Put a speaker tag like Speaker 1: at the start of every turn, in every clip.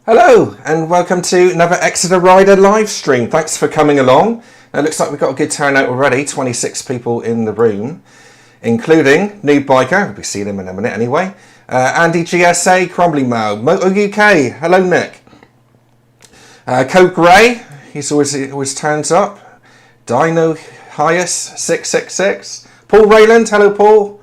Speaker 1: Hello and welcome to another Exeterrider live stream. Thanks for coming along. It looks like we've got a good turnout already, 26 people in the room, including noobbiker, we'll see them in a minute anyway, Andy GSA, Crumbly Mal, Moto UK, hello Nick, Code Grey, he's always turns up, Dino Hyas 666, Paul Rayland, hello Paul,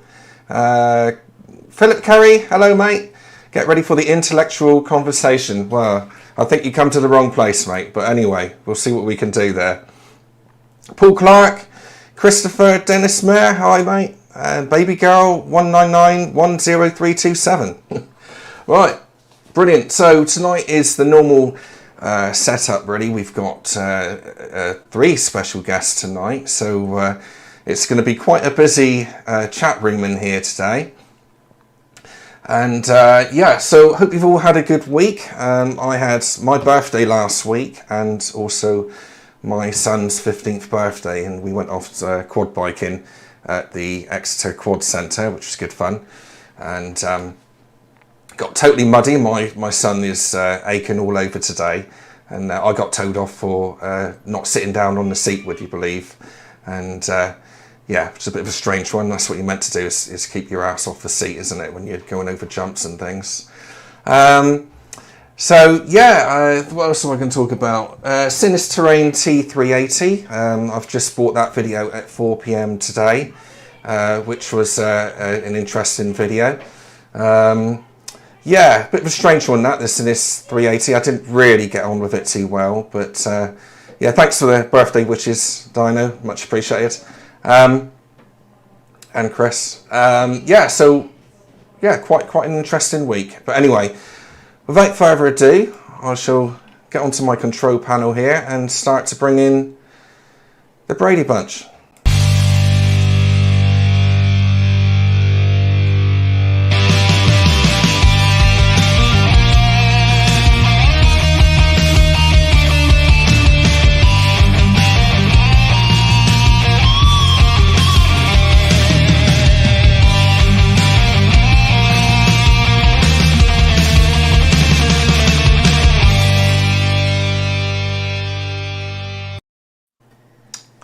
Speaker 1: Philip Curry, hello mate. Get ready for the intellectual conversation. Well, I think you come to the wrong place, mate. But anyway, we'll see what we can do there. Paul Clark, Christopher Dennis Mayer, hi, mate. Baby Girl 199-10327. Right, brilliant. So tonight is the normal setup, really. We've got 3 special guests tonight. So it's going to be quite a busy chat room in here today. And yeah, so hope you've all had a good week. I had my birthday last week and also my son's 15th birthday, and we went off quad biking at the Exeter Quad Centre, which was good fun. And got totally muddy. My son is aching all over today, and I got told off for not sitting down on the seat, would you believe? And yeah, it's a bit of a strange one. That's what you're meant to do, is keep your ass off the seat, isn't it, when you're going over jumps and things. So yeah, what else am I going to talk about? Terrain T380. I've just bought that video at 4 PM today, which was an interesting video. Yeah, a bit of a strange one, that, the Sinis 380. I didn't really get on with it too well, but yeah, thanks for the birthday wishes, Dino. Much appreciated. And Chris, yeah, so yeah, quite an interesting week. But anyway, without further ado, I shall get onto my control panel here and start to bring in the Brady Bunch.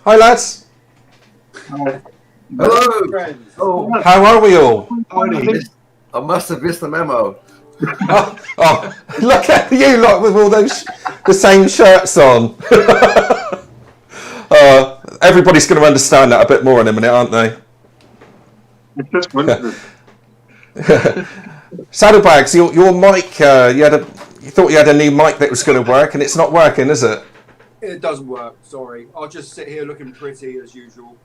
Speaker 1: Hi lads.
Speaker 2: Hi. Hello. Friends.
Speaker 1: Oh, how are we all?
Speaker 2: I must have missed the memo.
Speaker 1: oh, look at you lot with all those the same shirts on. Everybody's going to understand that a bit more in a minute, aren't they? Saddlebags, your mic. You thought you had a new mic that was going to work, and it's not working, is it?
Speaker 3: It doesn't work, sorry. I'll just sit here looking pretty as usual.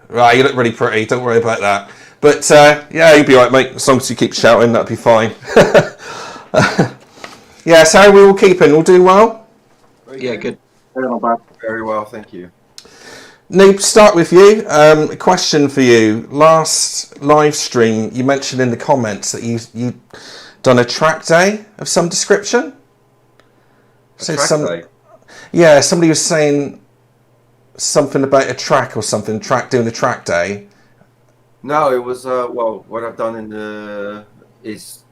Speaker 1: Right, you look really pretty, don't worry about that. But yeah, you'll be alright, mate. As long as you keep shouting, that'll be fine. Yeah, so how are we all keeping? All doing well?
Speaker 2: Yeah, good. Very well, thank you.
Speaker 1: Noob, start with you. A question for you. Last live stream, you mentioned in the comments that you done a track day of some description.
Speaker 2: Track day?
Speaker 1: Yeah, somebody was saying something about a track or something, doing a track day.
Speaker 2: No, it was, well, what I've done is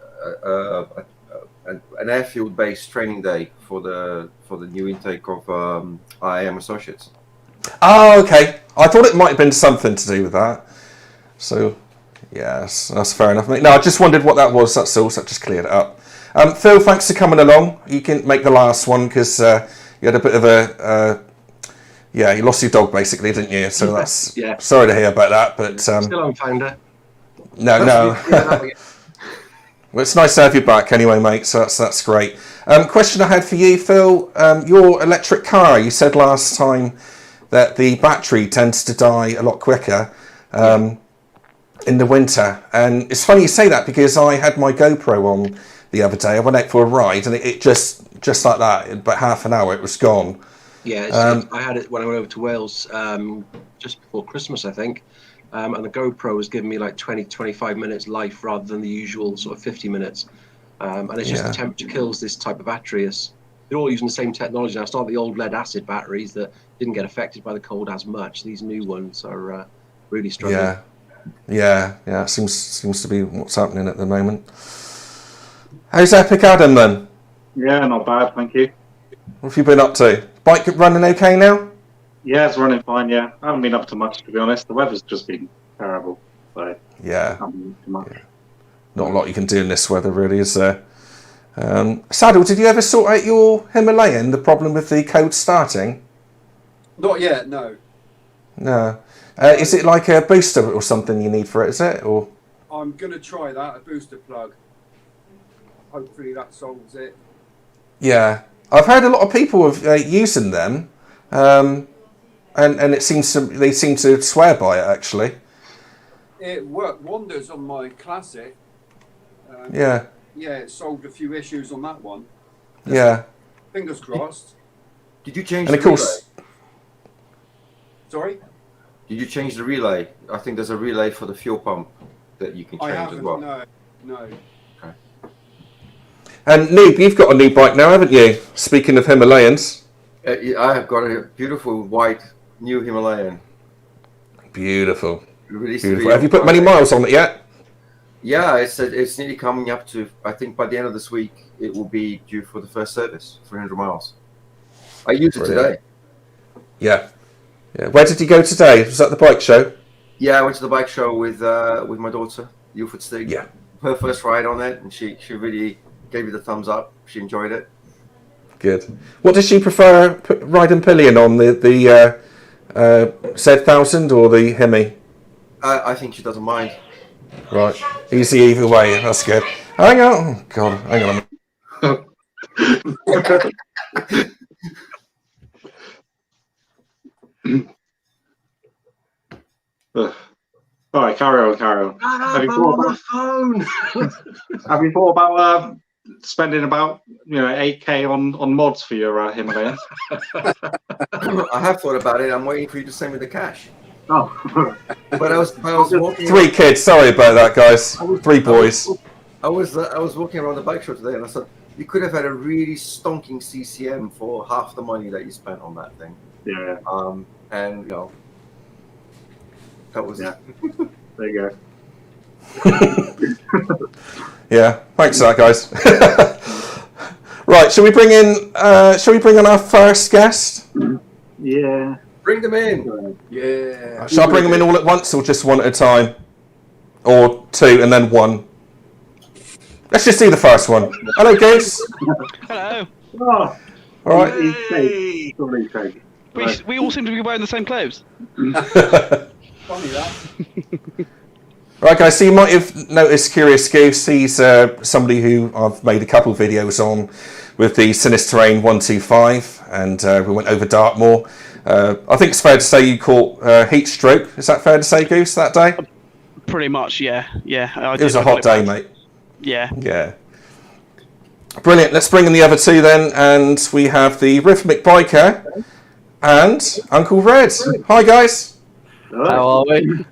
Speaker 2: an airfield-based training day for the new intake of IAM Associates.
Speaker 1: Oh, okay. I thought it might have been something to do with that. So, yes, that's fair enough, mate. No, I just wondered what that was, that's all, so I just cleared it up. Phil, thanks for coming along. You can make the last one, because you had a bit of a, yeah, you lost your dog basically, didn't you? So that's,
Speaker 4: yeah.
Speaker 1: Sorry to hear about that, but...
Speaker 4: Still on founder.
Speaker 1: No. Well, it's nice to have you back anyway, mate, so that's great. Question I had for you, Phil, your electric car, you said last time that the battery tends to die a lot quicker in the winter. And it's funny you say that, because I had my GoPro on the other day. I went out for a ride, and it just like that, in about half an hour, it was gone.
Speaker 4: Yeah, I had it when I went over to Wales just before Christmas, I think. And the GoPro was giving me like 20-25 minutes life rather than the usual sort of 50 minutes. And it's just the temperature kills this type of battery. They're all using the same technology now. It's not the old lead acid batteries that didn't get affected by the cold as much. These new ones are really struggling.
Speaker 1: Yeah. It seems to be what's happening at the moment. How's Epic Adam then?
Speaker 5: Yeah, not bad, thank you.
Speaker 1: What have you been up to? Bike running okay now?
Speaker 5: Yeah, it's running fine, yeah. I haven't been up to much, to be honest. The weather's just been terrible, so
Speaker 1: Yeah.
Speaker 5: I haven't been too much.
Speaker 1: Not a lot you can do in this weather, really, is there? Saddle, did you ever sort out your Himalayan, the problem with the code starting?
Speaker 3: Not yet, no.
Speaker 1: No. Is it like a booster or something you need for it, is it? Or
Speaker 3: I'm going to try that, a booster plug. Hopefully that solves it.
Speaker 1: yeah. I've heard a lot of people of using them, and it seems they seem to swear by it, actually.
Speaker 3: It worked wonders on my Classic.
Speaker 1: Yeah.
Speaker 3: Yeah, it solved a few issues on that one.
Speaker 1: Yeah.
Speaker 3: Fingers crossed.
Speaker 2: Did you change
Speaker 1: And
Speaker 2: the
Speaker 1: of course,
Speaker 2: relay?
Speaker 3: Sorry?
Speaker 2: Did you change the relay? I think there's a relay for the fuel pump that you can
Speaker 3: I
Speaker 2: change as
Speaker 3: haven't,
Speaker 2: well.
Speaker 3: no.
Speaker 1: and Noob, you've got a new bike now, haven't you? Speaking of Himalayans.
Speaker 2: I have got a beautiful white new Himalayan.
Speaker 1: Beautiful.
Speaker 2: Released
Speaker 1: Beautiful. Have you put many miles on it yet?
Speaker 2: Yeah, it's nearly coming up to, I think by the end of this week, it will be due for the first service, 300 miles. I used it
Speaker 1: Brilliant.
Speaker 2: today.
Speaker 1: Yeah. Yeah. Where did you go today? Was that the bike show?
Speaker 2: Yeah, I went to the bike show with my daughter, Ilford Stig.
Speaker 1: Yeah.
Speaker 2: Her first ride on it, and she really gave me the thumbs up. She enjoyed it.
Speaker 1: Good. What does she prefer, riding pillion on, the Z1000 or the Hemi?
Speaker 2: I think she doesn't mind.
Speaker 1: Right. Easy either way. That's good. Hang on. Oh, God. Hang on a minute.
Speaker 5: All right, carry on. Have you thought about, have you thought about spending about 8K on mods for your Himalayan?
Speaker 2: I have thought about it. I'm waiting for you to send me the cash.
Speaker 5: Oh,
Speaker 2: But I was walking.
Speaker 1: 3 kids. Sorry about that, guys. 3 boys.
Speaker 2: I was walking around the bike shop today, and I thought you could have had a really stonking CCM for half the money that you spent on that thing.
Speaker 5: yeah.
Speaker 2: And that was
Speaker 5: There you go.
Speaker 1: Yeah. Thanks for that, guys. Right. Shall we bring on our first guest?
Speaker 5: Yeah.
Speaker 2: Bring them in.
Speaker 3: Yeah.
Speaker 1: Shall I bring them in all at once or just one at a time? Or 2 and then 1? Let's just do the first one. Hello, Goose.
Speaker 6: Hello.
Speaker 5: Oh,
Speaker 1: All right.
Speaker 5: he's safe. Sorry, Craig.
Speaker 6: We all seem to be wearing the same clothes.
Speaker 3: Funny that.
Speaker 1: Right, guys, so you might have noticed Curious Goose. He's somebody who I've made a couple of videos on with the Sinister Terrain 125, and we went over Dartmoor. I think it's fair to say you caught heat stroke. Is that fair to say, Goose, that day?
Speaker 6: Pretty much, yeah.
Speaker 1: It was a hot day, mate.
Speaker 6: Yeah.
Speaker 1: Yeah. Brilliant. Let's bring in the other 2 then, and we have the Rhythmic Biker and Uncle Red. Hi, guys.
Speaker 7: How are we?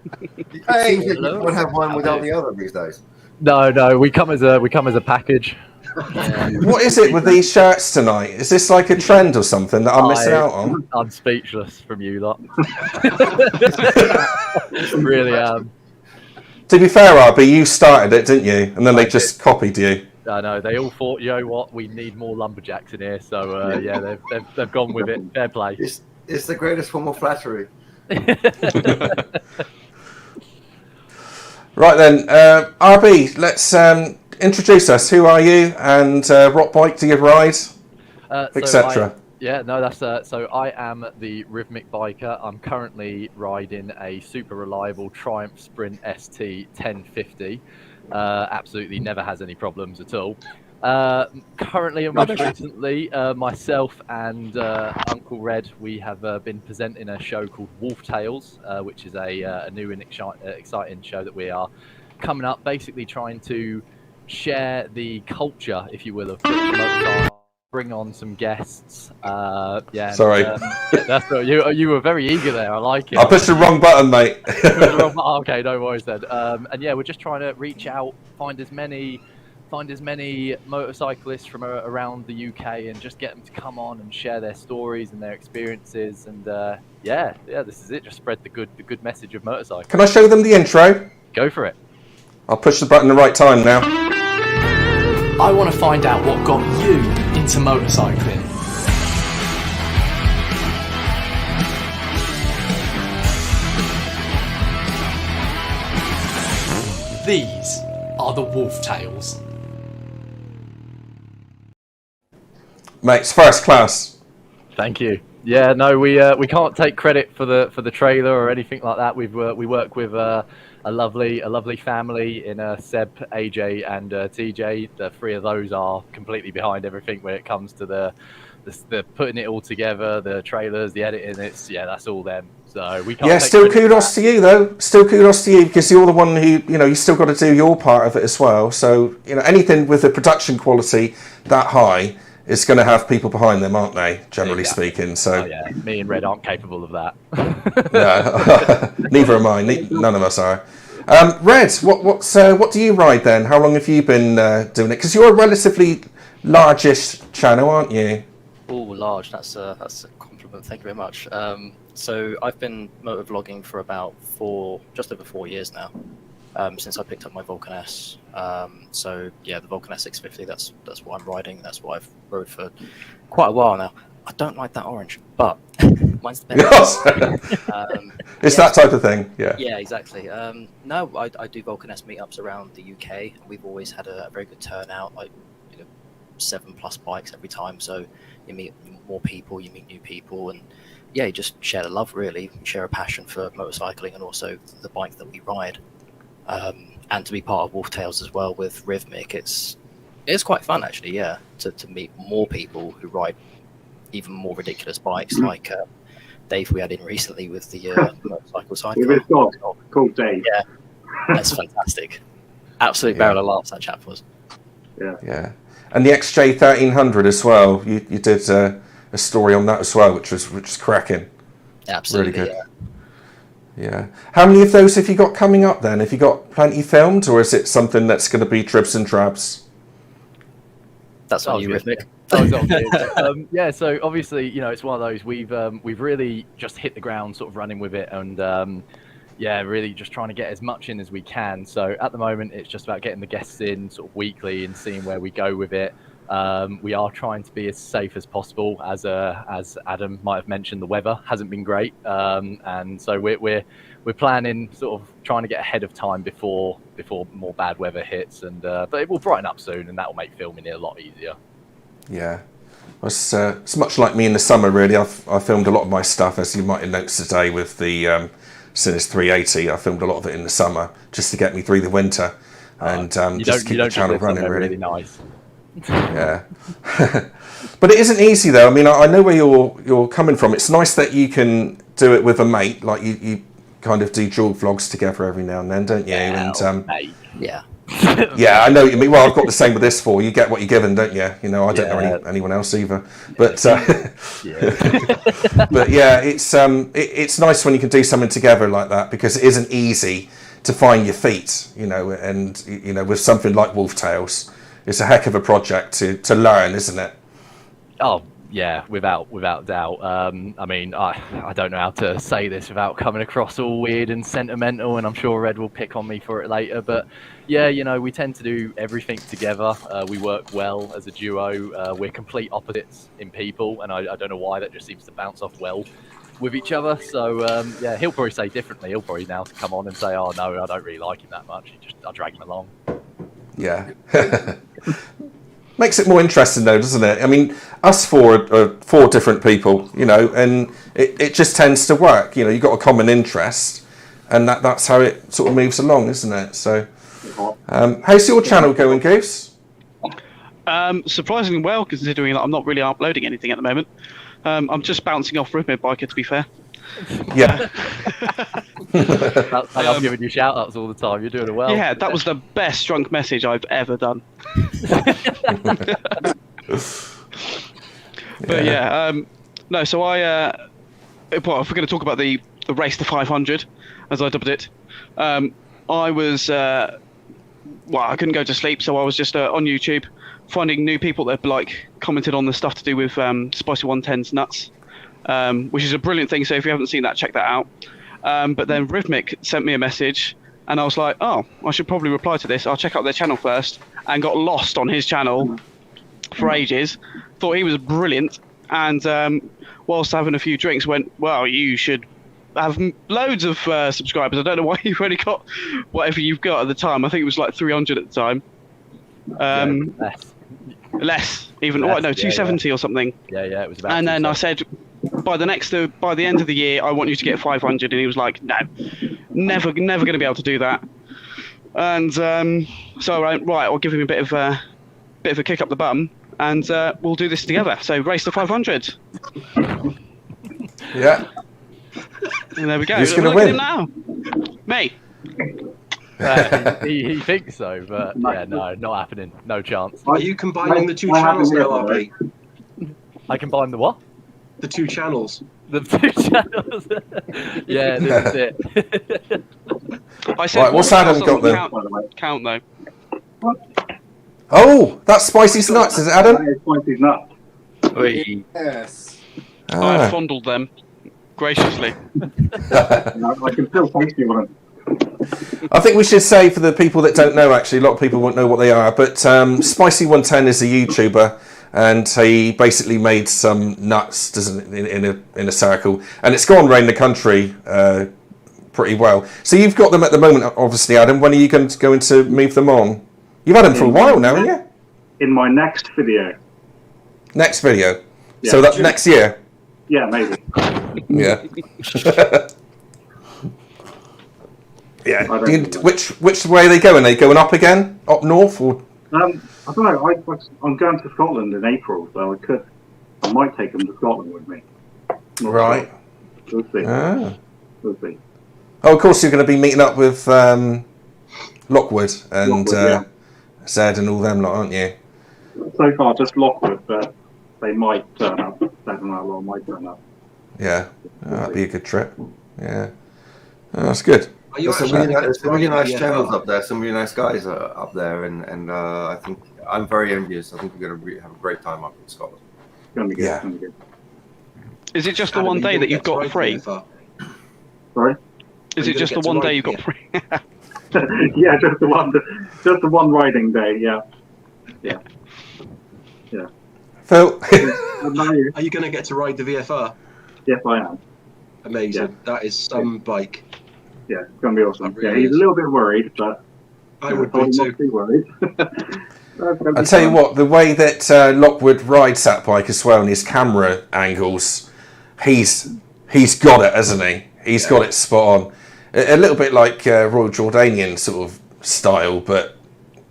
Speaker 3: Hey,
Speaker 2: You don't have one without the other these days.
Speaker 7: No, we come as a package.
Speaker 1: What is it with these shirts tonight? Is this like a trend or something that I'm missing out on?
Speaker 7: I'm speechless from you lot. Really am.
Speaker 1: To be fair, RB, you started it, didn't you? And then they just copied you.
Speaker 7: I know they all thought, you know what, we need more lumberjacks in here. So yeah, they've gone with it. Fair play.
Speaker 2: It's the greatest form of flattery.
Speaker 1: Right then, RB, let's introduce us. Who are you, and what bike do you ride, etc.?
Speaker 7: Yeah, no, that's so I am the Rhythmic Biker. I'm currently riding a super reliable Triumph Sprint ST 1050. Absolutely never has any problems at all. Currently and most recently, myself and Uncle Red, we have been presenting a show called Wolftales, which is a new and exciting show that we are coming up, basically trying to share the culture, if you will, of British motorcycle. Bring on some guests. Yeah.
Speaker 1: Sorry.
Speaker 7: That's right. You were very eager there. I like it.
Speaker 1: I pushed the wrong button, mate.
Speaker 7: Okay, no worries then. And yeah, we're just trying to reach out, find as many motorcyclists from around the UK, and just get them to come on and share their stories and their experiences. And yeah, this is it. Just spread the good message of motorcycling.
Speaker 1: Can I show them the intro?
Speaker 7: Go for it.
Speaker 1: I'll push the button the right time now.
Speaker 8: I want to find out what got you into into motorcycling. These are the wolftales.
Speaker 1: Mate, it's first class.
Speaker 7: Thank you. Yeah, no, we can't take credit for the trailer or anything like that. We work with a lovely family in Seb, AJ, and TJ. The three of those are completely behind everything when it comes to the putting it all together, the trailers, the editing. That's all them. So we can't.
Speaker 1: Yeah, still kudos to you though. Still kudos to you because you're the one who you still got to do your part of it as well. So anything with the production quality that high, it's going to have people behind them, aren't they? Generally speaking. So
Speaker 7: yeah, me and Red aren't capable of that.
Speaker 1: No, neither am I. None of us are. Red, what do you ride then? How long have you been doing it? Because you're a relatively largish channel, aren't you?
Speaker 9: Oh, large. That's a compliment. Thank you very much. So I've been motovlogging for about just over 4 years now. Since I picked up my Vulcan S. So yeah, the Vulcan S650. That's what I'm riding. That's what I've rode for quite a while now. I don't like that orange, but mine's the best.
Speaker 1: It's that type of thing. Yeah.
Speaker 9: Yeah, exactly. No, I do Vulcan S meetups around the UK. We've always had a very good turnout. Like 7+ bikes every time. So you meet more people, you meet new people, and yeah, you just share the love. Really, you share a passion for motorcycling and also the bike that we ride. And to be part of Wolftales as well with Rhythmic, it's quite fun actually, yeah, to meet more people who ride even more ridiculous bikes like Dave we had in recently with the motorcycle sidecar.
Speaker 5: With his dog called Dave.
Speaker 9: Yeah, that's fantastic. Absolute barrel of laughs that chap was.
Speaker 1: Yeah, and the XJ1300 as well. You did a story on that as well, which was cracking.
Speaker 9: Absolutely,
Speaker 1: really good. Yeah. How many of those have you got coming up then? Have you got plenty filmed, or is it something that's going to be dribs and drabs?
Speaker 9: That's on you, Rhythmic.
Speaker 7: Yeah, so obviously, it's one of those we've really just hit the ground sort of running with it, and really just trying to get as much in as we can. So at the moment, it's just about getting the guests in sort of weekly and seeing where we go with it. We are trying to be as safe as possible. As Adam might have mentioned, the weather hasn't been great, and so we're planning sort of trying to get ahead of time before more bad weather hits, and but it will brighten up soon, and that will make filming it a lot easier.
Speaker 1: Yeah, it's much like me in the summer. Really, I filmed a lot of my stuff, as you might have noticed today with the Sinus 380. I filmed a lot of it in the summer just to get me through the winter, and just keep the channel running. Really
Speaker 7: nice.
Speaker 1: Yeah. But it isn't easy though. I mean, I know where you're coming from. It's nice that you can do it with a mate, like you kind of do dual vlogs together every now and then, don't you?
Speaker 9: Yeah,
Speaker 1: and
Speaker 9: mate. Yeah.
Speaker 1: Yeah, I know what you mean. Well, I've got the same with this for. You get what you're given, don't you? I don't know anyone else either. But but yeah, it's nice when you can do something together like that, because it isn't easy to find your feet, and with something like Wolftales, it's a heck of a project to learn, isn't it?
Speaker 7: Oh yeah, without doubt. I mean, I don't know how to say this without coming across all weird and sentimental, and I'm sure Red will pick on me for it later. But yeah, we tend to do everything together. We work well as a duo. We're complete opposites in people, and I don't know why that just seems to bounce off well with each other. So yeah, he'll probably say differently. He'll probably now come on and say, "Oh no, I don't really like him that much. I drag him along."
Speaker 1: Yeah. Makes it more interesting though, doesn't it? I mean, us four are four different people, and it just tends to work. You've got a common interest, and that's how it sort of moves along, isn't it? So, how's your channel going, Goose?
Speaker 6: Surprisingly well, considering that I'm not really uploading anything at the moment. I'm just bouncing off rhythmicbiker, to be fair.
Speaker 1: Yeah.
Speaker 7: I'm giving you shout outs all the time. You're doing it well.
Speaker 6: Yeah, that was the best drunk message I've ever done. But yeah, no, so if we're going to talk about the race to 500, as I dubbed it, I was, I couldn't go to sleep, so I was just on YouTube finding new people that commented on the stuff to do with Spicy 110's nuts. Which is a brilliant thing, so if you haven't seen that, check that out. But then Rhythmic sent me a message, and I was like, oh, I should probably reply to this. I'll check out their channel first, and got lost on his channel. for ages. Thought he was brilliant, and whilst having a few drinks, went, well, you should have loads of subscribers. I don't know why you've only got whatever you've got at the time. I think it was like 300 at the time. Less even.
Speaker 7: Less,
Speaker 6: Oh no, 270 or something.
Speaker 7: Yeah, it was about.
Speaker 6: And then I said, by the end of the year, I want you to get 500, and he was like, no, never going to be able to do that. And so I went, right, I'll give him a bit of a kick up the bum, and we'll do this together. So race to 500.
Speaker 1: Yeah.
Speaker 6: And there we go.
Speaker 1: Who's going to
Speaker 6: Look at
Speaker 1: win?
Speaker 6: him now. Me.
Speaker 7: He thinks so, but yeah, no, not happening. No chance.
Speaker 4: Are you combining the two channels now, RB?
Speaker 7: I combine the what?
Speaker 4: The two channels.
Speaker 7: The two channels. Yeah, this is it.
Speaker 6: I said,
Speaker 1: Right, what's Adam got then?
Speaker 6: Count though.
Speaker 1: Oh, that's Spicy's nuts, is it, Adam?
Speaker 5: That is Spicy's nuts.
Speaker 3: Yes.
Speaker 6: I fondled them graciously.
Speaker 5: I can still taste you on it.
Speaker 1: I think we should say, for the people that don't know, actually, a lot of people won't know what they are, but Spicy110 is a YouTuber, and he basically made some nuts, doesn't it, in a circle, and it's gone around the country pretty well. So you've got them at the moment, obviously, Adam. When are you going to move them on? You've had them for a while now, haven't you?
Speaker 5: In my next video.
Speaker 1: Next video.
Speaker 5: Yeah.
Speaker 1: So that's next year.
Speaker 5: Yeah, maybe.
Speaker 1: Yeah. Yeah. Which way are they going? Are they going up again? Up north? Or?
Speaker 5: I don't know. I'm going to Scotland in April, so I might take them to Scotland with me. Not
Speaker 1: Right.
Speaker 5: Sure. We'll see. We'll see.
Speaker 1: Oh, of course, you're going to be meeting up with Lockwood and Zed and all them lot, aren't you?
Speaker 5: So far, just Lockwood, but they might turn up. I don't know how long might turn up.
Speaker 1: Yeah. That'd be a good trip. Yeah. Oh, that's good.
Speaker 2: There's some really nice channels up there, some really nice guys up there, and I think I'm very envious. I think we're going to have a great time up in Scotland.
Speaker 5: It's going to be good.
Speaker 1: Yeah.
Speaker 5: It's going to be good.
Speaker 6: Is it just the one day that you've got free?
Speaker 5: Sorry?
Speaker 6: Is it just the one day you've got free?
Speaker 5: Yeah, just the one riding day. Yeah.
Speaker 1: Phil?
Speaker 4: Are you going to get to ride the VFR?
Speaker 5: Yes, I am.
Speaker 4: Amazing.
Speaker 5: Yeah.
Speaker 4: That is some bike.
Speaker 5: Yeah, it's going to be awesome.
Speaker 4: Really
Speaker 5: he's a little bit worried, but
Speaker 4: I would be too.
Speaker 5: Not too worried.
Speaker 1: I'll tell you what, the way that Lockwood rides that bike as well, and his camera angles, he's got it, hasn't he? He's got it spot on. A little bit like Royal Jordanian sort of style, but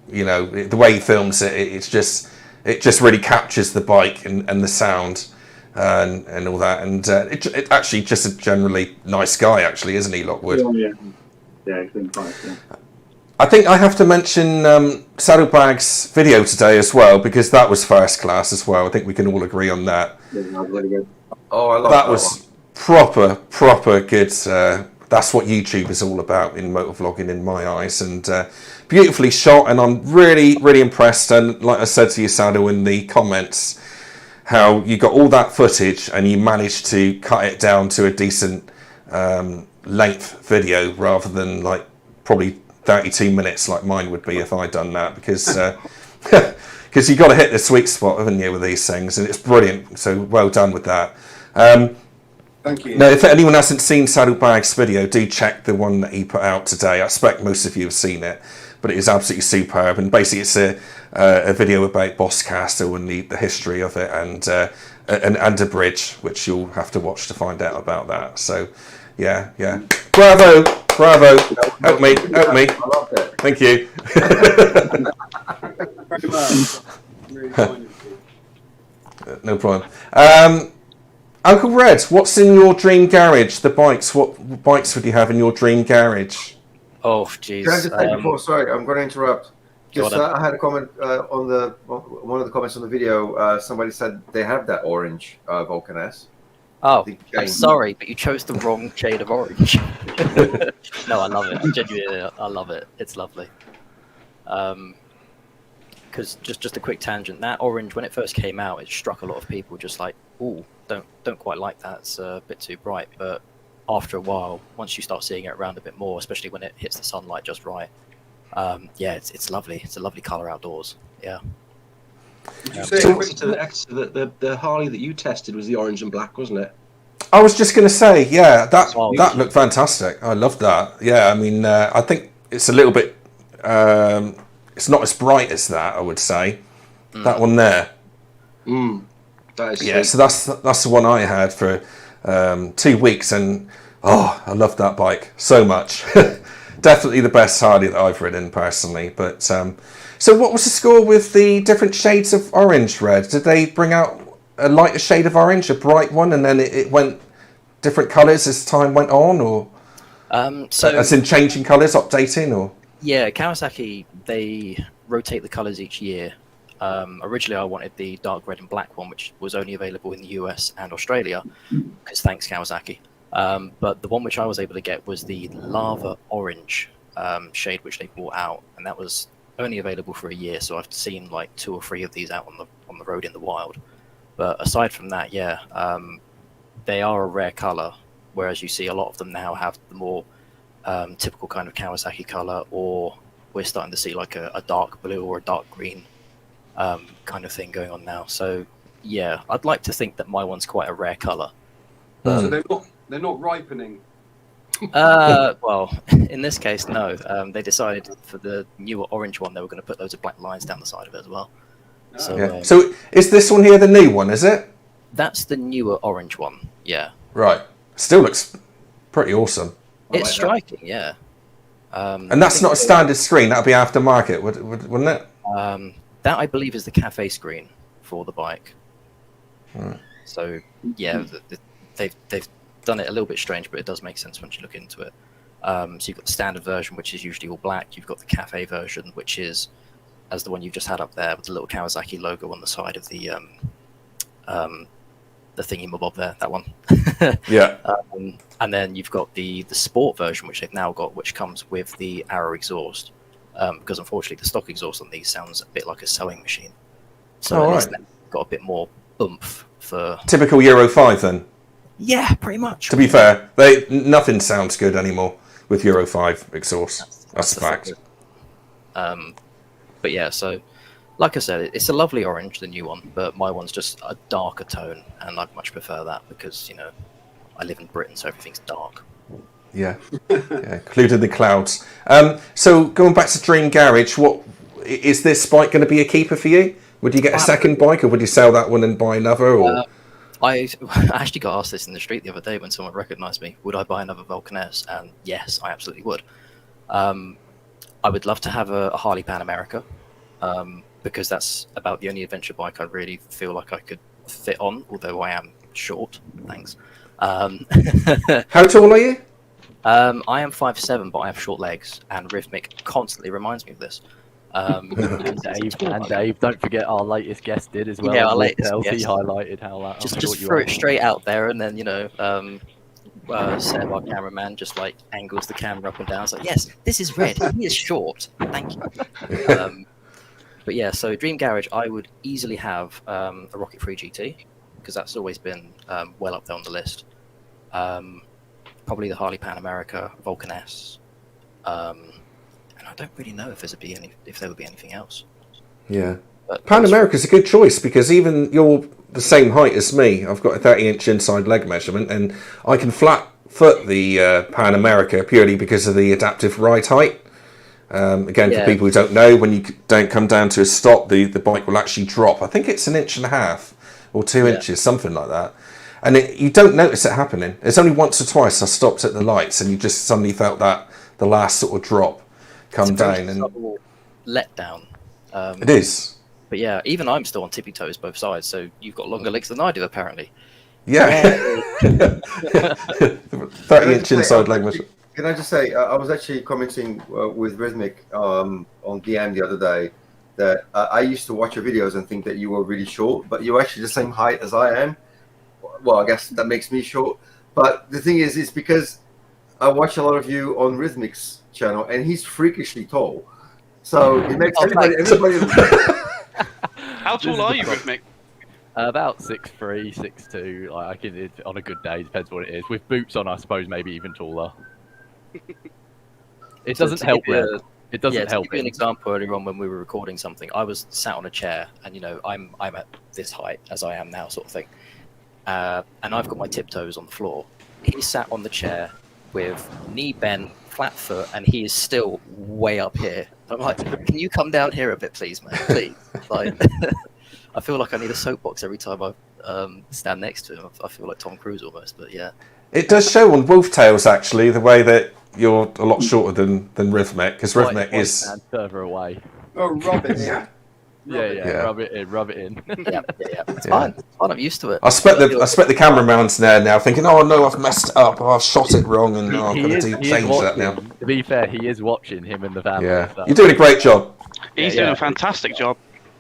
Speaker 1: you know, the way he films it, it just really captures the bike and the sound and all that. And it actually just a generally nice guy, actually, isn't he, Lockwood?
Speaker 5: Yeah, he's been nice. Yeah.
Speaker 1: I think I have to mention Saddlebag's video today as well, because that was first class as well. I think we can all agree on that.
Speaker 5: Yeah, that was really good.
Speaker 2: Oh, I love
Speaker 1: That was proper good. That's what YouTube is all about in motovlogging, in my eyes, and beautifully shot. And I'm really impressed. And like I said to you, Saddle, in the comments, how you got all that footage and you managed to cut it down to a decent length video, rather than like probably 32 minutes like mine would be if I'd done that, because you got to hit the sweet spot, haven't you, with these things, and it's brilliant. So well done with that.
Speaker 3: Thank you.
Speaker 1: Now, if anyone hasn't seen Saddlebag's video, do check the one that he put out today. I expect most of you have seen it, but it is absolutely superb. And basically, it's a video about Boss Castle and the history of it, and a bridge, which you'll have to watch to find out about that. So, yeah. Bravo. Help me.
Speaker 2: I loved it.
Speaker 1: Thank you.
Speaker 3: Very much. Really kind of you.
Speaker 1: No problem. Uncle Red, what's in your dream garage? The bikes. What bikes would you have in your dream garage?
Speaker 9: Oh, jeez.
Speaker 2: Can I just say before? Sorry, I'm going to interrupt. Just
Speaker 9: Go on.
Speaker 2: I had a comment on one of the comments on the video. Somebody said they have that orange Vulcan S.
Speaker 9: Oh,
Speaker 2: The
Speaker 9: I'm
Speaker 2: game.
Speaker 9: sorry, but you chose the wrong shade of orange. No, I love it. Genuinely, I love it. It's lovely. Because just a quick tangent, that orange, when it first came out, it struck a lot of people just like, ooh, don't quite like that. It's a bit too bright. But after a while, once you start seeing it around a bit more, especially when it hits the sunlight just right, yeah, it's lovely. It's a lovely color outdoors. Yeah.
Speaker 3: Did you say
Speaker 1: So-
Speaker 4: The Harley that you tested was the orange and black, wasn't it?
Speaker 1: I was just going to say, yeah, that
Speaker 7: Oh,
Speaker 1: looked fantastic. I loved that. Yeah, I mean, I think it's a little bit. It's not as bright as that, I would say. That one there.
Speaker 4: That is
Speaker 1: Yeah,
Speaker 4: sweet.
Speaker 1: so that's the one I had for 2 weeks, and I loved that bike so much. Definitely the best Harley that I've ridden personally. But so, what was the score with the different shades of orange red? Did they bring out a lighter shade of orange, a bright one, and then it went different colours as time went on, or as in changing colours, updating, or?
Speaker 9: Yeah, Kawasaki, they rotate the colours each year. Originally, I wanted the dark red and black one, which was only available in the US and Australia, because thanks Kawasaki. But the one which I was able to get was the lava orange shade, which they brought out, and that was only available for a year. So I've seen like 2 or 3 of these out on the road in the wild. But aside from that, yeah, they are a rare color, whereas you see a lot of them now have the more typical kind of Kawasaki color, or we're starting to see like a dark blue or a dark green kind of thing going on now. So yeah, I'd like to think that my one's quite a rare color.
Speaker 3: So they're not ripening.
Speaker 9: Well, in this case, no. They decided for the newer orange one, they were going to put loads of black lines down the side of it as well. So,
Speaker 1: Yeah. So is this one here the new one? Is it?
Speaker 9: that's the newer orange one. Yeah,
Speaker 1: Right. Still looks pretty awesome.
Speaker 9: it's striking. Yeah,
Speaker 1: And that's not a standard screen. That'd be aftermarket, wouldn't it?
Speaker 9: that I believe is the cafe screen for the bike. So yeah, they've done it a little bit strange, but it does make sense once you look into it. So you've got the standard version, which is usually all black. You've got the cafe version, which is as the one you've just had up there with the little Kawasaki logo on the side of the thingy mabob there, that one.
Speaker 1: Yeah.
Speaker 9: And then you've got the sport version, which they've now got, which comes with the Arrow exhaust. Because unfortunately, the stock exhaust on these sounds a bit like a sewing machine. So at least they've got a bit more oomph for.
Speaker 1: Typical Euro 5 then.
Speaker 9: Yeah, pretty much.
Speaker 1: To be fair, nothing sounds good anymore with Euro 5 exhaust. That's a fact.
Speaker 9: But yeah, so like I said, it's a lovely orange, the new one, but my one's just a darker tone, and I'd much prefer that because, I live in Britain, so everything's dark.
Speaker 1: Yeah, including the clouds. So going back to Dream Garage, what is this bike going to be a keeper for you? Would you get a second bike, or would you sell that one and buy another? Or
Speaker 9: I actually got asked this in the street the other day when someone recognised me. Would I buy another Vulcan S? And yes, I absolutely would. I would love to have a Harley Pan America, because that's about the only adventure bike I really feel like I could fit on, although I am short. Thanks.
Speaker 1: How tall are you?
Speaker 9: I am 5'7", but I have short legs, and Rhythmic constantly reminds me of this.
Speaker 7: And Dave, don't forget our latest guest did as well.
Speaker 9: Yeah, our latest
Speaker 7: Wolftales,
Speaker 9: guest.
Speaker 7: He highlighted how that.
Speaker 9: Just throw it straight out there, and then Seb, our cameraman, just like angles the camera up and down. It's like, yes, this is red. He is short. Thank you. But yeah, so Dream Garage, I would easily have a Rocket 3 GT, because that's always been well up there on the list. Probably the Harley Pan America, Vulcan S, and I don't really know if there would be anything else.
Speaker 1: Yeah,
Speaker 9: But
Speaker 1: Pan America's a good choice because even you're the same height as me. I've got a 30-inch inside leg measurement, and I can flat foot the Pan America purely because of the adaptive ride height. Again, for people who don't know, when you don't come down to a stop, the bike will actually drop. I think it's 1.5 inches or 2 inches, something like that. And you don't notice it happening. It's only once or twice I stopped at the lights, and you just suddenly felt that the last sort of drop come down. And
Speaker 9: letdown.
Speaker 1: It is.
Speaker 9: But yeah, even I'm still on tippy toes both sides, so you've got longer legs than I do, apparently.
Speaker 1: Yeah. 30-inch inside leg measurement.
Speaker 2: Can I just say, I was actually commenting with Rhythmic on DM the other day that I used to watch your videos and think that you were really short, but you're actually the same height as I am. Well, I guess that makes me short. But the thing is, it's because I watch a lot of you on Rhythmic's channel, and he's freakishly tall. So it makes everybody
Speaker 6: How tall are you, Rhythmic?
Speaker 7: About 6'3", 6'2". Like, I can, on a good day, depends what it is. With boots on, I suppose maybe even taller. It doesn't help. It doesn't
Speaker 9: to
Speaker 7: help.
Speaker 9: give you an example, earlier on when we were recording something, I was sat on a chair, and I'm at this height as I am now, sort of thing, and I've got my tiptoes on the floor. He sat on the chair with knee bent, flat foot, and he is still way up here. I'm like, can you come down here a bit, please, mate? Please. Like, I feel like I need a soapbox every time I stand next to him. I feel like Tom Cruise almost, but yeah.
Speaker 1: It does show on Wolftales, actually, the way that you're a lot shorter than Rhythmic, because Rhythmic is...
Speaker 7: Stand further away.
Speaker 3: Oh, rubbish.
Speaker 1: Yeah.
Speaker 7: Yeah. Rub it in.
Speaker 9: Yeah. It's fine. It's fine. I'm used to it.
Speaker 1: I spent the cameraman's there now, thinking, oh no, I've messed it up, I've shot it wrong, and I've got to change that now.
Speaker 7: To be fair, he is watching him and the family.
Speaker 1: Yeah,
Speaker 7: So.
Speaker 1: you're doing a great job.
Speaker 6: He's doing a fantastic job.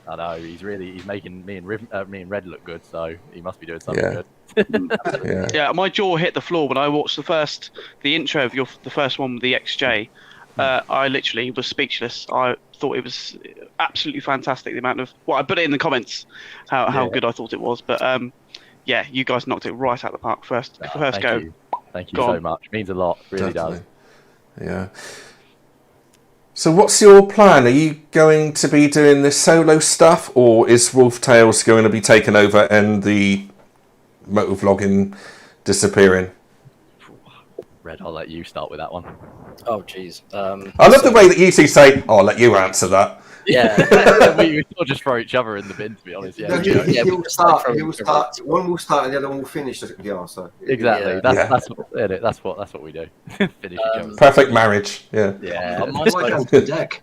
Speaker 7: I know he's making me and Red look good, so he must be doing something good.
Speaker 6: Yeah, my jaw hit the floor when I watched the intro of the first one with the XJ. I literally was speechless. I thought it was absolutely fantastic. The amount of I put it in the comments how good I thought it was, but you guys knocked it right out of the park first go.
Speaker 7: Thank you so much. Means a lot. Really
Speaker 1: Definitely.
Speaker 7: does.
Speaker 1: Yeah. So what's your plan? Are you going to be doing this solo stuff, or is Wolftales going to be taken over and the motovlogging disappearing?
Speaker 7: Red, I'll let you start with that one.
Speaker 9: Oh, jeez.
Speaker 1: I love the way that you two say, "Oh, I'll let you answer that."
Speaker 9: Yeah.
Speaker 7: we all just throw each other in the bin, to be honest. Yeah.
Speaker 2: He will start. One will start, and the other one will finish the answer.
Speaker 7: Exactly.
Speaker 9: Yeah.
Speaker 7: That's what we do. Finish each other.
Speaker 1: Perfect marriage. Yeah.
Speaker 7: Yeah.
Speaker 9: On my side of
Speaker 4: deck.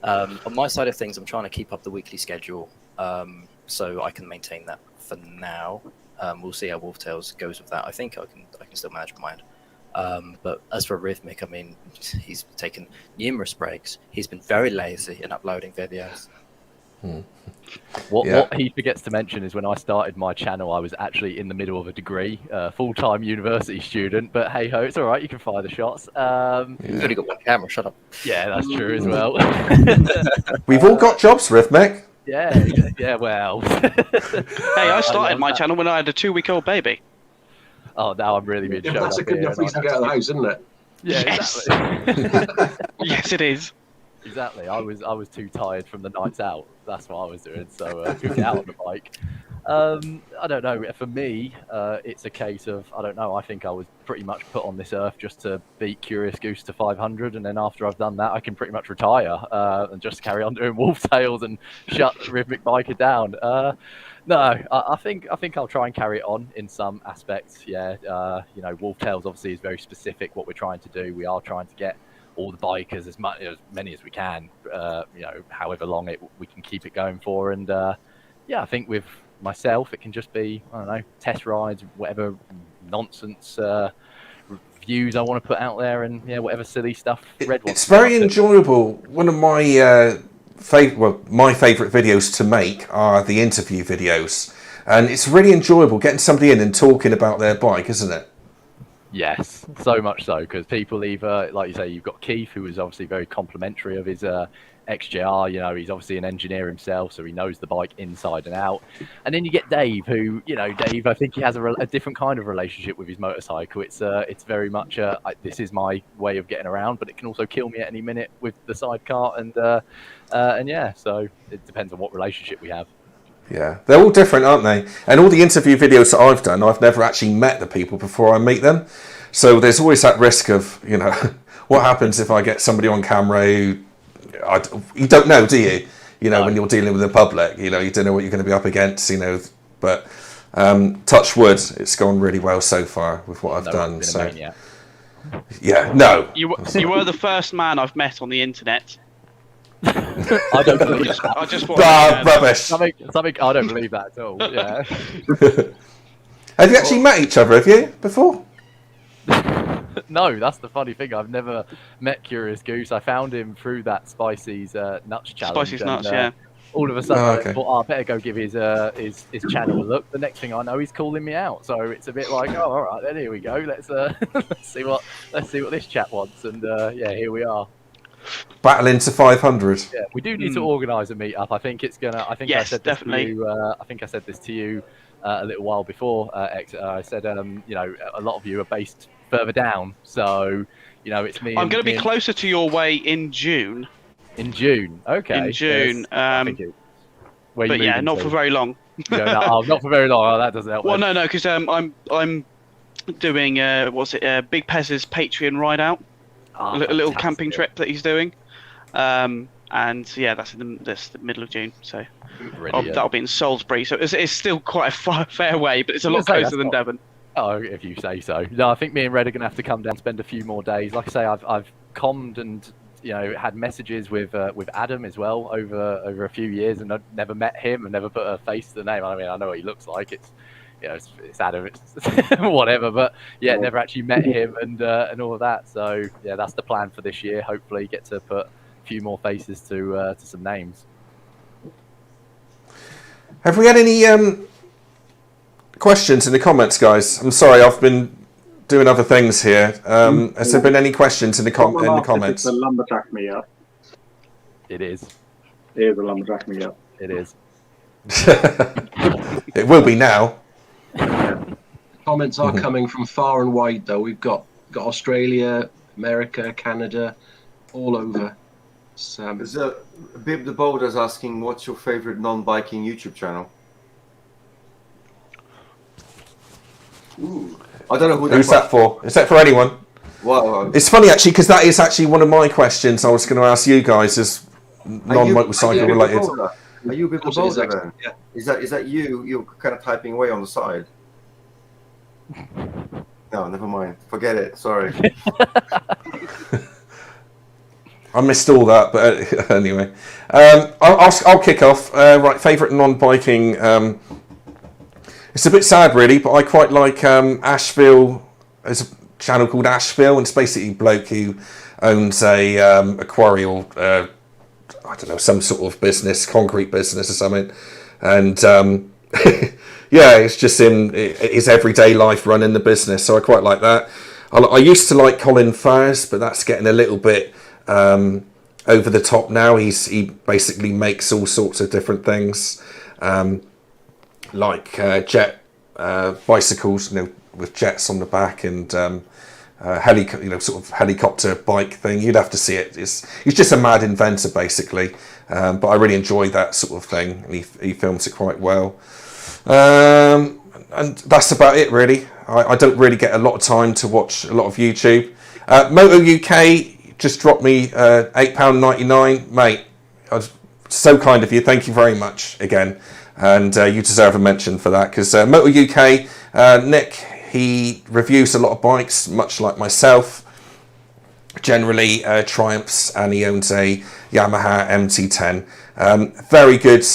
Speaker 9: on my side of things, I'm trying to keep up the weekly schedule, so I can maintain that for now. We'll see how Wolftales goes with that. I think I can still manage my mind. But as for Rhythmic, I mean, he's taken numerous breaks. He's been very lazy in uploading videos.
Speaker 7: What he forgets to mention is when I started my channel, I was actually in the middle of a degree, full-time university student. But hey ho, it's all right. You can fire the shots.
Speaker 9: You've only got one camera. Shut up.
Speaker 7: Yeah, that's true as well.
Speaker 1: We've all got jobs, Rhythmic.
Speaker 7: Yeah. Well.
Speaker 6: Hey, I started my channel when I had a 2-week-old baby.
Speaker 7: Oh, now I'm really being shown
Speaker 4: That's a good enough reason to get out of the house, isn't it?
Speaker 7: Yeah,
Speaker 6: Yes.
Speaker 7: exactly.
Speaker 6: Yes, it is.
Speaker 7: Exactly. I was too tired from the nights out. That's what I was doing. So took it out on the bike. I don't know. For me, it's a case of I don't know. I think I was pretty much put on this earth just to beat Curious Goose to 500, and then after I've done that, I can pretty much retire and just carry on doing Wolftales and shut Rhythmic Biker down. No, I think I'll try and carry it on in some aspects. Yeah, Wolftales obviously is very specific what we're trying to do. We are trying to get all the bikers as many as we can. However long we can keep it going for, and I think with myself it can just be I don't know, test rides, whatever nonsense views I want to put out there, and whatever silly stuff Red wants.
Speaker 1: It's very enjoyable. One of my my favourite videos to make are the interview videos, and it's really enjoyable getting somebody in and talking about their bike, isn't it?
Speaker 7: Yes, so much so, because people either, like you say, you've got Keith, who is obviously very complimentary of his XJR. He's obviously an engineer himself, so he knows the bike inside and out. And then you get Dave, who, Dave, I think he has a different kind of relationship with his motorcycle. It's very much this is my way of getting around, but it can also kill me at any minute with the sidecar, and yeah, so it depends on what relationship we have.
Speaker 1: Yeah, they're all different, aren't they? And all the interview videos that I've done, I've never actually met the people before I meet them. So there's always that risk of, what happens if I get somebody on camera who you don't know, do you? No. When you're dealing with the public, you don't know what you're going to be up against, But touch wood, it's gone really well so far with what I've done. So yeah, no.
Speaker 6: You were the first man I've met on the internet.
Speaker 7: I don't believe that.
Speaker 6: I just
Speaker 1: rubbish.
Speaker 7: Something I don't believe that at all. Yeah.
Speaker 1: Have you actually met each other? Have you before?
Speaker 7: No, that's the funny thing. I've never met Curious Goose. I found him through that Spicy's Nuts challenge.
Speaker 6: Spicy's Nuts, yeah.
Speaker 7: All of a sudden, I thought, I better go give his channel a look. The next thing I know, he's calling me out. So it's a bit like, oh, all right, then here we go. Let's see what this chap wants. And here we are.
Speaker 1: Battling to 500.
Speaker 7: Yeah, we do need to organise a meetup. I think it's gonna. I think
Speaker 6: yes,
Speaker 7: I said this
Speaker 6: definitely.
Speaker 7: to you. I think I said this to you a little while before Exeter. I said, a lot of you are based further down. So, you know, it's me.
Speaker 6: I'm going to be closer to your way in June.
Speaker 7: In June, okay.
Speaker 6: In June, but yeah, not for very long.
Speaker 7: Not for very long. Oh, that doesn't help.
Speaker 6: Well, no, because I'm doing Big Pez's Patreon ride out, a little camping trip that he's doing, and yeah, that's in the middle of June. So that'll be in Salisbury. So it's still quite a fair way, but it's a lot closer than Devon.
Speaker 7: Oh, if you say so. No, I think me and Red are going to have to come down and spend a few more days. Like I say, I've commed and had messages with Adam as well over a few years, and I've never met him and never put a face to the name. I mean, I know what he looks like. It's it's Adam, it's whatever. But yeah, never actually met him and all of that. So yeah, that's the plan for this year. Hopefully, get to put a few more faces to some names.
Speaker 1: Have we had any questions in the comments, guys? I'm sorry, I've been doing other things here. Has there been any questions in the comments?
Speaker 5: It's a lumberjack me up.
Speaker 7: It is.
Speaker 5: It is a lumberjack me up.
Speaker 7: It is.
Speaker 1: It will be now.
Speaker 4: Comments are coming from far and wide, though. We've got Australia, America, Canada, all over.
Speaker 2: There's Bib the Boulder's asking, what's your favorite non-biking YouTube channel? Ooh. I don't know
Speaker 1: who's that for. Is that for anyone?
Speaker 2: Well,
Speaker 1: it's funny actually, because that is actually one of my questions I was going to ask you guys, is non-motorcycle related.
Speaker 2: Are you a bit of a boulder then? Yeah. Is that you? You're kind of typing away on the side. No, never mind. Forget it. Sorry.
Speaker 1: I missed all that, but anyway, I'll kick off. Right, favorite non-biking. It's a bit sad, really, but I quite like Asheville. There's a channel called Asheville, and it's basically a bloke who owns a quarry or I don't know, some sort of business, concrete business or something, and yeah, it's just in his everyday life running the business. So I quite like that. I used to like Colin Fairs, but that's getting a little bit over the top now. He basically makes all sorts of different things. Like jet bicycles, with jets on the back, and sort of helicopter bike thing. You'd have to see it. He's just a mad inventor, basically. But I really enjoy that sort of thing, and he films it quite well. And that's about it, really. I don't really get a lot of time to watch a lot of YouTube. Moto UK just dropped me £8.99, mate. So kind of you. Thank you very much again. And you deserve a mention for that, because Moto UK, Nick, he reviews a lot of bikes, much like myself, generally Triumphs, and he owns a Yamaha MT10. Very good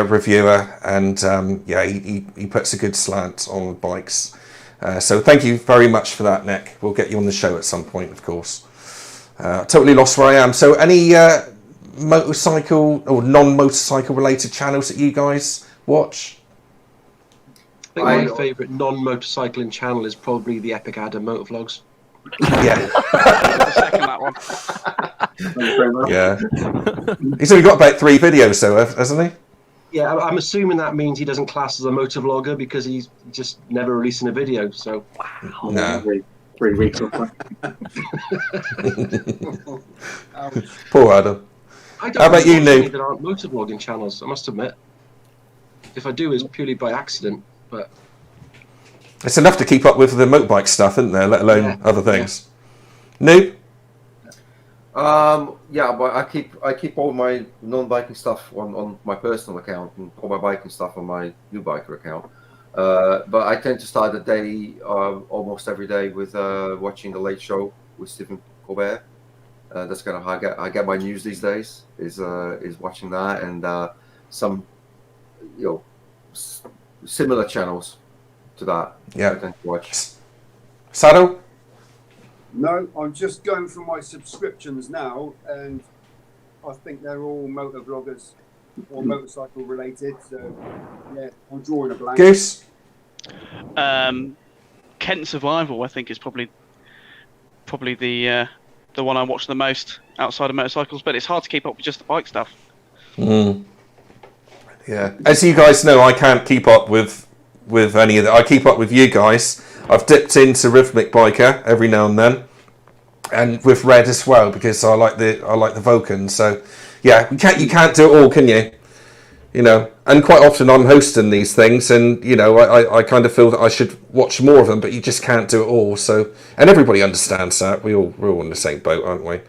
Speaker 1: reviewer, and yeah, he puts a good slant on bikes. So thank you very much for that, Nick. We'll get you on the show at some point, of course. Totally lost where I am. So any motorcycle or non-motorcycle related channels that you guys watch?
Speaker 4: I think my favourite non-motorcycling channel is probably the epicadammotovlogs.
Speaker 1: Yeah.
Speaker 6: Second that one.
Speaker 1: Yeah. He's only got about 3 videos though, hasn't he?
Speaker 4: Yeah, I'm assuming that means he doesn't class as a motovlogger because he's just never releasing a video. So
Speaker 5: wow. No. 3 weeks or so.
Speaker 1: Poor Adam.
Speaker 4: I don't
Speaker 1: How about you, Noob?
Speaker 4: There aren't motovlogging channels, I must admit. If I do, it's purely by accident. But
Speaker 1: it's enough to keep up with the motorbike stuff, isn't there? Let alone other things. Noob?
Speaker 2: Yeah, but I keep all my non-biking stuff on my personal account, and all my biking stuff on my noobbiker account. But I tend to start the day almost every day with watching the Late Show with Stephen Colbert. That's kind of how I get my news these days. Is watching that, and some similar channels to that.
Speaker 1: Yeah.
Speaker 2: I tend to watch.
Speaker 1: Saddle?
Speaker 3: No, I'm just going through my subscriptions now, and I think they're all motor vloggers or motorcycle related. So yeah, I'm drawing a blank.
Speaker 1: Goose?
Speaker 6: Kent Survival, I think, is probably the one I watch the most outside of motorcycles, but it's hard to keep up with just the bike stuff.
Speaker 1: Yeah, as you guys know, I can't keep up with any of that. I keep up with you guys. I've dipped into Rhythmic Biker every now and then, and with Red as well, because I like the Vulcan. So yeah, you can't do it all, can you? You know, and quite often I'm hosting these things, and you know, I kind of feel that I should watch more of them, but you just can't do it all. So, and everybody understands that. we're all in the same boat, aren't we?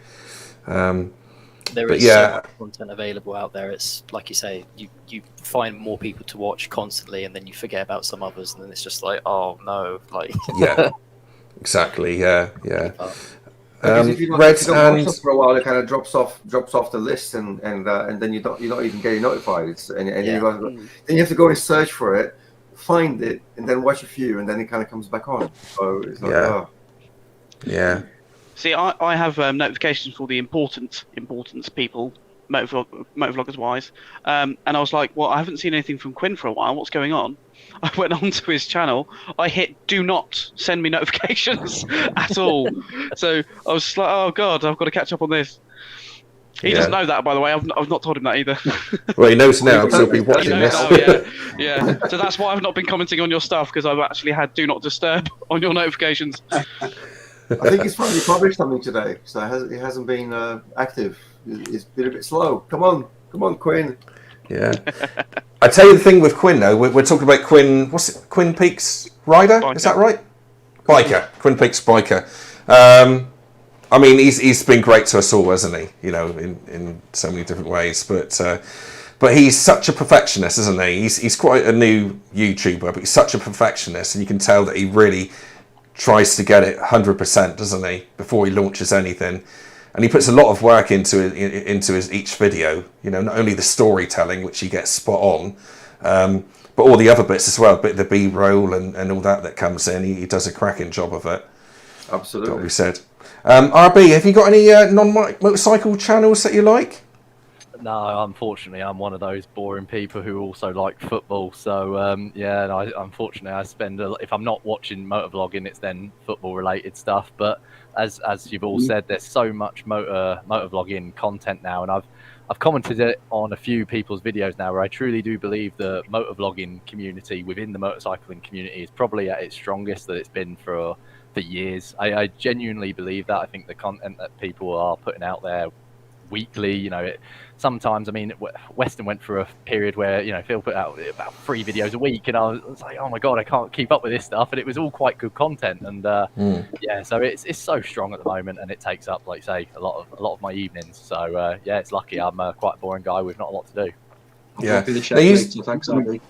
Speaker 9: There is so much content available out there. It's like you say, you find more people to watch constantly, and then you forget about some others, and then it's just like, oh no, like
Speaker 1: yeah, exactly, yeah.
Speaker 2: Because if you don't watch them for a while, it kind of drops off the list, and then you're not even getting notified. Then you have to go and search for it, find it, and then watch a few, and then it kind of comes back on. So it's like,
Speaker 1: yeah.
Speaker 6: See, I have notifications for the importance people, motovloggers wise, and I was like, well, I haven't seen anything from Quinn for a while. What's going on? I went onto his channel. I hit do not send me notifications at all. So I was like, oh god, I've got to catch up on this. He doesn't know that, by the way. I've not told him that either.
Speaker 1: Well, he knows now because he'll be watching this.
Speaker 6: Yeah. So that's why I've not been commenting on your stuff, because I've actually had do not disturb on your notifications.
Speaker 2: I think he's probably published something today, so it hasn't been active. It's been a bit slow. Come on, Quinn.
Speaker 1: Yeah. I tell you the thing with Quinn, though. We're talking about Quinn. What's it? Quinn Peaks Rider? Biker. Is that right? Biker. Quinn Peaks Biker. I mean, he's been great to us all, hasn't he? You know, in so many different ways. But he's such a perfectionist, isn't he? He's quite a new YouTuber, but he's such a perfectionist, and you can tell that he really tries to get it 100%, doesn't he, before he launches anything. And he puts a lot of work into his each video. You know, not only the storytelling, which he gets spot on, but all the other bits as well, bit of the B-roll and all that comes in. He does a cracking job of it.
Speaker 2: Absolutely.
Speaker 1: What we said. RB, have you got any non-motorcycle channels that you like?
Speaker 7: No, unfortunately, I'm one of those boring people who also like football. So unfortunately, I spend if I'm not watching motovlogging, it's then football-related stuff. But as you've all said, there's so much motovlogging content now, and I've commented it on a few people's videos now, where I truly do believe the motovlogging community within the motorcycling community is probably at its strongest that it's been for years. I genuinely believe that. I think the content that people are putting out there weekly, you know, sometimes, I mean, Western went through a period where, you know, Phil put out about 3 videos a week, and I was like, oh my god, I can't keep up with this stuff, and it was all quite good content, and so it's so strong at the moment, and it takes up, like you say, a lot of my evenings. So it's lucky I'm quite a boring guy with not a lot to do.
Speaker 4: Thanks, Andy.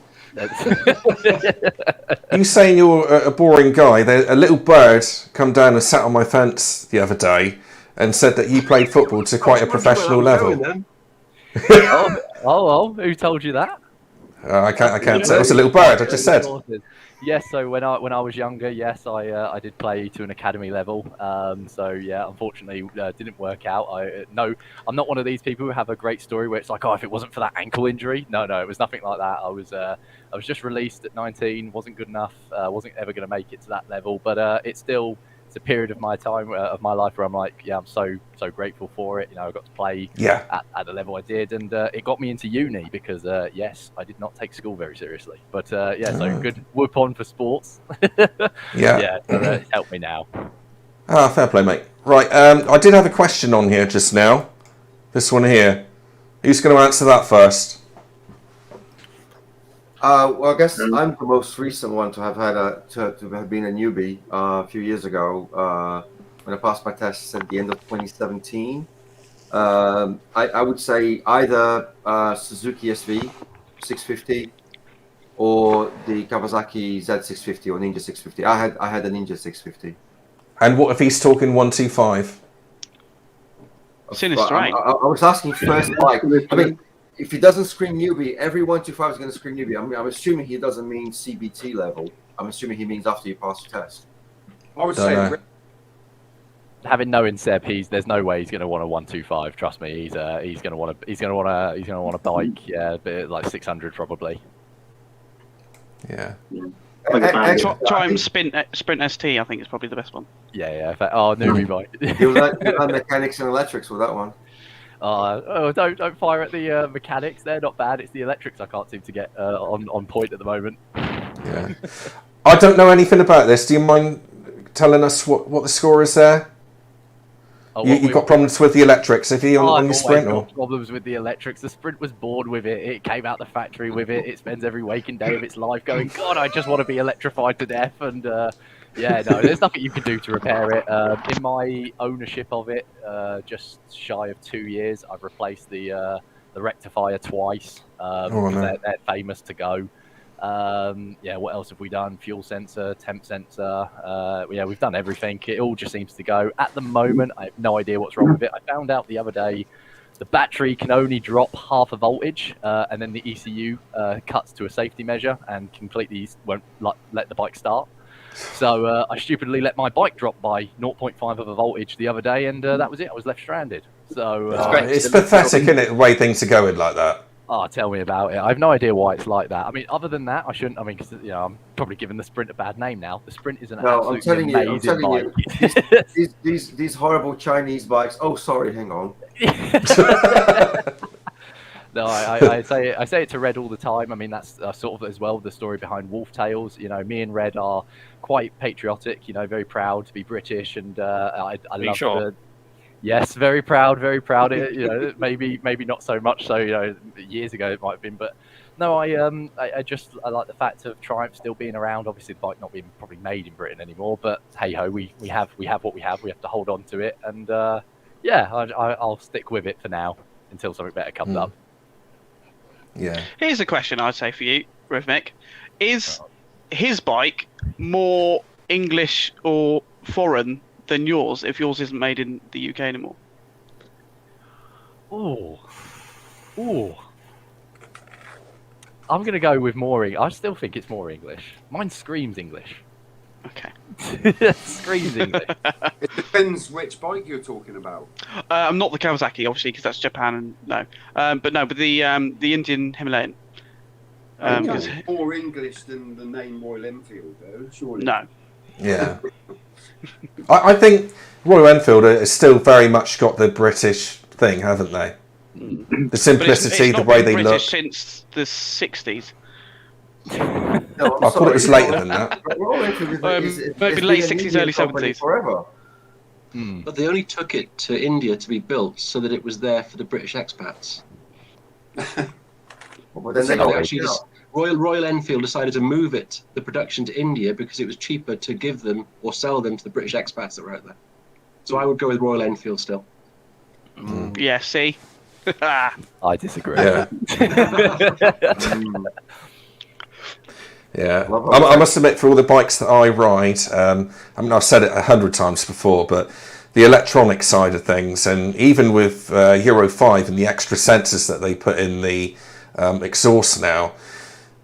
Speaker 1: You saying you're a boring guy? A little bird come down and sat on my fence the other day and said that you played football to quite a professional level.
Speaker 7: Who told you that?
Speaker 1: I can't say. It was a little bird. I just said.
Speaker 7: Yes. So when I was younger, yes, I did play to an academy level. Unfortunately, didn't work out. I'm not one of these people who have a great story where it's like, oh, if it wasn't for that ankle injury, no, it was nothing like that. I was just released at 19, wasn't good enough, wasn't ever going to make it to that level. But it's a period of my time of my life where I'm like, yeah, I'm so grateful for it. You know, I got to play at the level I did, and it got me into uni because yes, I did not take school very seriously. But so good whoop on for sports. So it's helped me now.
Speaker 1: Fair play, mate. Right, I did have a question on here just now. This one here. Who's going to answer that first?
Speaker 2: Well, I guess I'm the most recent one to have had to have been a newbie a few years ago when I passed my tests at the end of 2017. I would say either Suzuki SV 650 or the Kawasaki Z650 or Ninja 650. I had a Ninja 650.
Speaker 1: And what if he's talking 125?
Speaker 6: Sinister, right?
Speaker 2: I was asking first, like, I mean, if he doesn't scream newbie, every 125 is going to scream newbie. I mean, I'm assuming he doesn't mean CBT level. I'm assuming he means after you pass your test.
Speaker 3: I would say,
Speaker 7: having knowing Seb, there's no way he's going to want a 125. Trust me, he's going to want a bike, but like 600 probably.
Speaker 1: Yeah.
Speaker 6: Try him Sprint ST. I think is probably the best one.
Speaker 7: Yeah. Newbie bike.
Speaker 2: You'll learn mechanics and electrics with that one.
Speaker 7: Don't fire at the mechanics. They're not bad. It's the electrics I can't seem to get on point at the moment.
Speaker 1: Yeah. I don't know anything about this. Do you mind telling us what the score is there?
Speaker 7: Oh,
Speaker 1: You got problems with the electrics, have you, on your Sprint?
Speaker 7: I've got problems with the electrics. The Sprint was born with it. It came out the factory with it. It spends every waking day of its life going, God, I just want to be electrified to death. And yeah, no, there's nothing you can do to repair it. In my ownership of it, just shy of 2 years, I've replaced the rectifier twice. They're famous to go. Yeah, what else have we done? Fuel sensor, temp sensor. Yeah, we've done everything. It all just seems to go. At the moment, I have no idea what's wrong with it. I found out the other day the battery can only drop half a voltage, and then the ECU cuts to a safety measure and completely won't let the bike start. So I stupidly let my bike drop by 0.5 of a voltage the other day, and that was it. I was left stranded. So
Speaker 1: it's pathetic, isn't it, the way things are going like that?
Speaker 7: Oh, tell me about it. I have no idea why it's like that. I mean, other than that, I shouldn't. I mean, because I'm probably giving the Sprint a bad name now. The Sprint is an absolutely amazing bike.
Speaker 2: These horrible Chinese bikes. Oh, sorry, hang on.
Speaker 7: No, I say it to Red all the time. I mean, that's sort of as well the story behind Wolftales. You know, me and Red are quite patriotic. You know, very proud to be British, and I love the. Yes, very proud, very proud. You know, maybe not so much. So, you know, years ago it might have been, but no, I like the fact of Triumph still being around. Obviously, the bike not being probably made in Britain anymore, but hey ho, we have what we have. We have to hold on to it, and yeah, I'll stick with it for now until something better comes up.
Speaker 1: Yeah.
Speaker 6: Here's a question I'd say for you, Rhythmic: is his bike more English or foreign than yours, if yours isn't made in the UK anymore?
Speaker 7: Ooh. I'm going to go with more I still think it's more English. Mine screams English.
Speaker 6: Okay.
Speaker 7: Screams English.
Speaker 3: It depends which bike you're talking about.
Speaker 6: I'm not the Kawasaki, obviously, because that's Japan, and no. But the Indian Himalayan.
Speaker 3: It's more English than the name Royal Enfield, though, surely.
Speaker 6: No.
Speaker 1: Yeah. I think Royal Enfield has still very much got the British thing, haven't they? The simplicity,
Speaker 6: it's
Speaker 1: the way they
Speaker 6: British
Speaker 1: look.
Speaker 6: Since the 60s.
Speaker 2: No,
Speaker 1: I thought it was later than that.
Speaker 6: Maybe late 60s, early 70s.
Speaker 2: Forever.
Speaker 4: But they only took it to India to be built so that it was there for the British expats.
Speaker 2: Well, then they
Speaker 4: Royal Enfield decided to move the production to India because it was cheaper to give them or sell them to the British expats that were out there. So I would go with Royal Enfield still.
Speaker 6: Yeah, see?
Speaker 7: I disagree.
Speaker 1: Yeah. Yeah. I must admit, for all the bikes that I ride, I mean, I've said it 100 times before, but the electronic side of things, and even with Euro 5 and the extra sensors that they put in the exhaust now,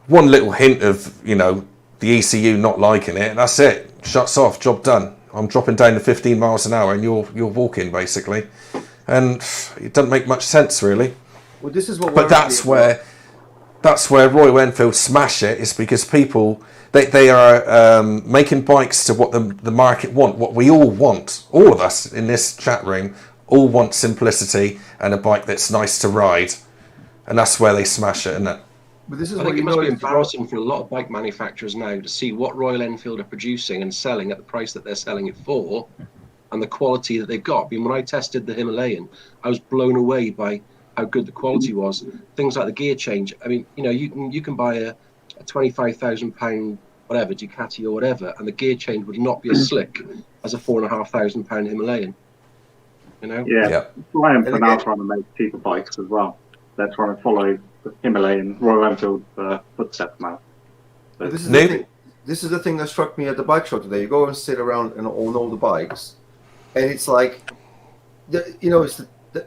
Speaker 1: one little hint of, you know, the ECU not liking it, that's it. Shuts off, job done. I'm dropping down to 15 miles an hour and you're walking, basically. And it doesn't make much sense, really.
Speaker 2: Well, this is what.
Speaker 1: But that's where Royal Enfield smash it, is because people, they are making bikes to what the market want, what we all want. All of us in this chat room all want simplicity and a bike that's nice to ride. And that's where they smash it, isn't it?
Speaker 2: But this is
Speaker 4: I think it must be embarrassing for a lot of bike manufacturers now to see what Royal Enfield are producing and selling at the price that they're selling it for, and the quality that they've got. I mean, when I tested the Himalayan, I was blown away by how good the quality was. Things like the gear change. I mean, you know, you can buy a £25,000 whatever Ducati or whatever, and the gear change would not be as slick as a £4,500 Himalayan. You know?
Speaker 5: Yeah. Triumph are now trying to make cheaper bikes as well. They're trying to follow the Himalayan Royal Enfield footsteps now.
Speaker 2: But this is the thing that struck me at the bike show today. You go and sit around on all the bikes, and it's like, you know, it's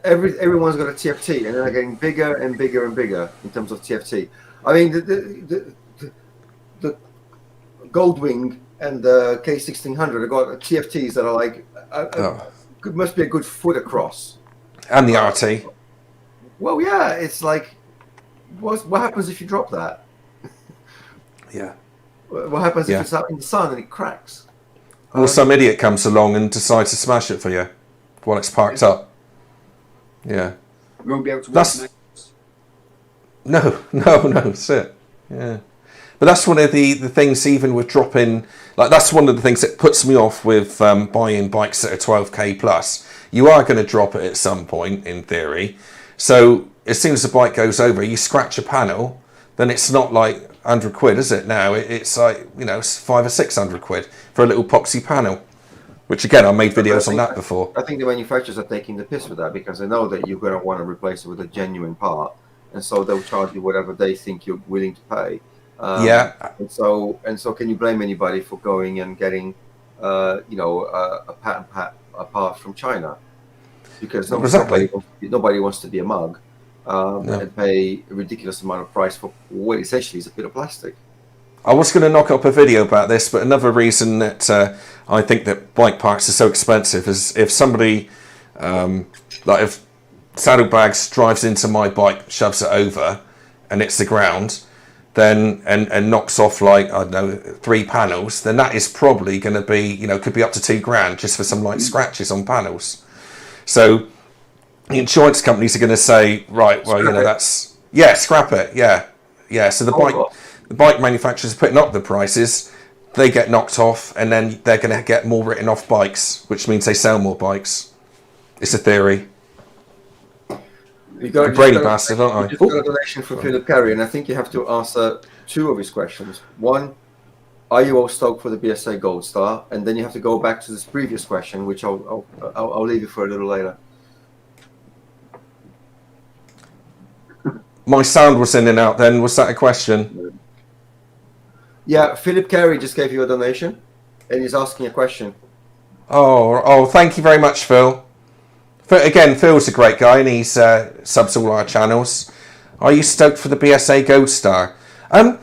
Speaker 2: everyone's got a TFT, and they're getting bigger and bigger and bigger in terms of TFT. I mean, the Goldwing and the K1600 have got TFTs that are like, must be a good foot across.
Speaker 1: And the RT.
Speaker 2: Well, yeah, it's like, what happens if you drop that?
Speaker 1: Yeah.
Speaker 2: What happens if it's out in the sun and it cracks?
Speaker 1: Or some idiot comes along and decides to smash it for you while it's parked up. Yeah.
Speaker 3: You won't be able to watch
Speaker 1: No, that's it. Yeah. But that's one of the things, even with dropping, like that's one of the things that puts me off with buying bikes that are 12k plus. You are going to drop it at some point, in theory. So as soon as the bike goes over, you scratch a panel, then it's not like 100 quid, is it? Now it's like, you know, 500 or 600 quid for a little epoxy panel. Which again, I made videos on that before.
Speaker 2: I think the manufacturers are taking the piss with that because they know that you're going to want to replace it with a genuine part, and so they'll charge you whatever they think you're willing to pay. And so can you blame anybody for going and getting, you know, a patent part from China? Because nobody wants to be a mug and pay a ridiculous amount of price for what essentially is a bit of plastic.
Speaker 1: I was going to knock up a video about this, but another reason that I think that bike parts are so expensive is if somebody, like if Saddlebags drives into my bike, shoves it over, and hits the ground, then and knocks off like, I don't know, 3 panels, then that is probably going to be, you know, could be up to $2,000 just for some light scratches on panels. So the insurance companies are going to say, right, well, you know, that's, yeah, scrap it, yeah. So the bike manufacturers are putting up the prices, they get knocked off, and then they're going to get more written off bikes, which means they sell more bikes. It's a theory. I'm a Brady bastard, aren't I?
Speaker 2: You just got a donation from Philip Carey, and I think you have to answer 2 of his questions. One, are you all stoked for the BSA Gold Star? And then you have to go back to this previous question, which I'll leave you for a little later.
Speaker 1: My sound was in and out then. Was that a question?
Speaker 2: Yeah, Philip Carey just gave you a donation, and he's asking a question.
Speaker 1: Oh, thank you very much, Phil. Again, Phil's a great guy, and he's subs all our channels. Are you stoked for the BSA Gold Star? I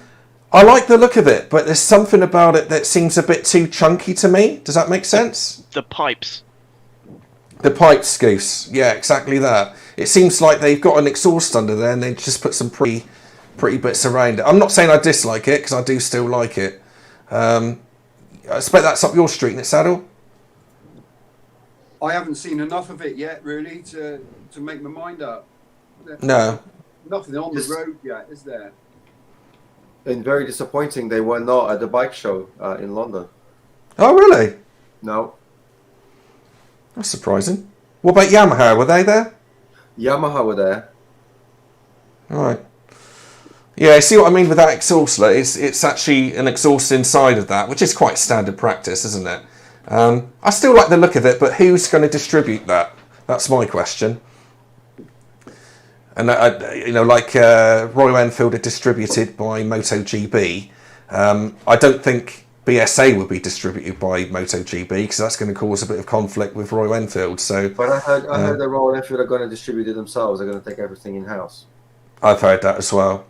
Speaker 1: like the look of it, but there's something about it that seems a bit too chunky to me. Does that make sense?
Speaker 6: The pipes.
Speaker 1: The pipes, Goose. Yeah, exactly that. It seems like they've got an exhaust under there, and they just put some pretty bits around it. I'm not saying I dislike it, because I do still like it. I expect that's up your street, isn't it, Saddle?
Speaker 3: I haven't seen enough of it yet, really, to make my mind up.
Speaker 1: No.
Speaker 3: Nothing on the road yet, is there?
Speaker 2: And very disappointing, they were not at the bike show in London.
Speaker 1: Oh, really?
Speaker 2: No.
Speaker 1: That's surprising. What about Yamaha? Were they there?
Speaker 2: Yamaha were there.
Speaker 1: All right. Yeah, see what I mean with that exhaust? It's actually an exhaust inside of that, which is quite standard practice, isn't it? I still like the look of it, but who's going to distribute that? That's my question. And you know, like Royal Enfield are distributed by MotoGP. I don't think BSA would be distributed by MotoGP because that's going to cause a bit of conflict with Royal Enfield. So,
Speaker 2: but I heard that Royal Enfield are going to distribute it themselves. They're going to take everything in house.
Speaker 1: I've heard that as well.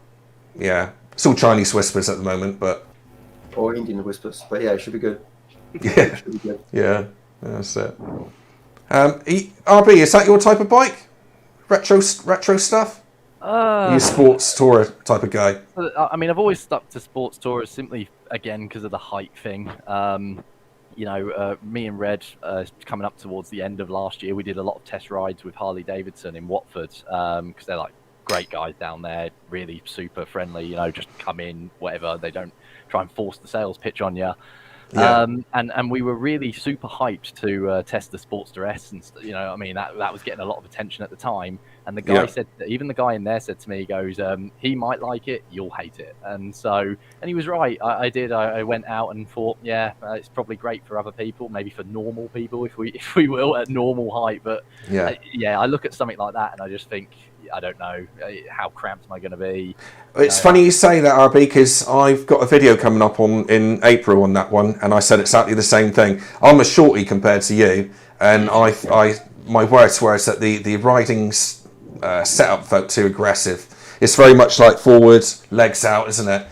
Speaker 1: Yeah, it's all Chinese whispers at the moment, but
Speaker 2: or Indian whispers. But yeah, it should be good.
Speaker 1: Yeah, should be good. Yeah, that's it. RB, is that your type of bike? Retro stuff? Are you a sports tourer type of guy?
Speaker 7: I mean, I've always stuck to sports tourers simply, again, because of the height thing. You know, me and Red, coming up towards the end of last year, we did a lot of test rides with Harley-Davidson in Watford, because they're like great guys down there, really super friendly, you know, just come in, whatever. They don't try and force the sales pitch on you. Yeah. And we were really super hyped to test the Sportster S, and you know, I mean, that was getting a lot of attention at the time. And the guy said, even the guy in there said to me, he goes, he might like it, you'll hate it. And he was right. I went out and thought, yeah, it's probably great for other people, maybe for normal people, if we will, at normal height. But I look at something like that and I just think, I don't know, how cramped am I going to be?
Speaker 1: It's funny you say that, RB, because I've got a video coming up in April on that one, and I said exactly the same thing. I'm a shorty compared to you, and my words were that the riding setup felt too aggressive. It's very much like forward, legs out, isn't it?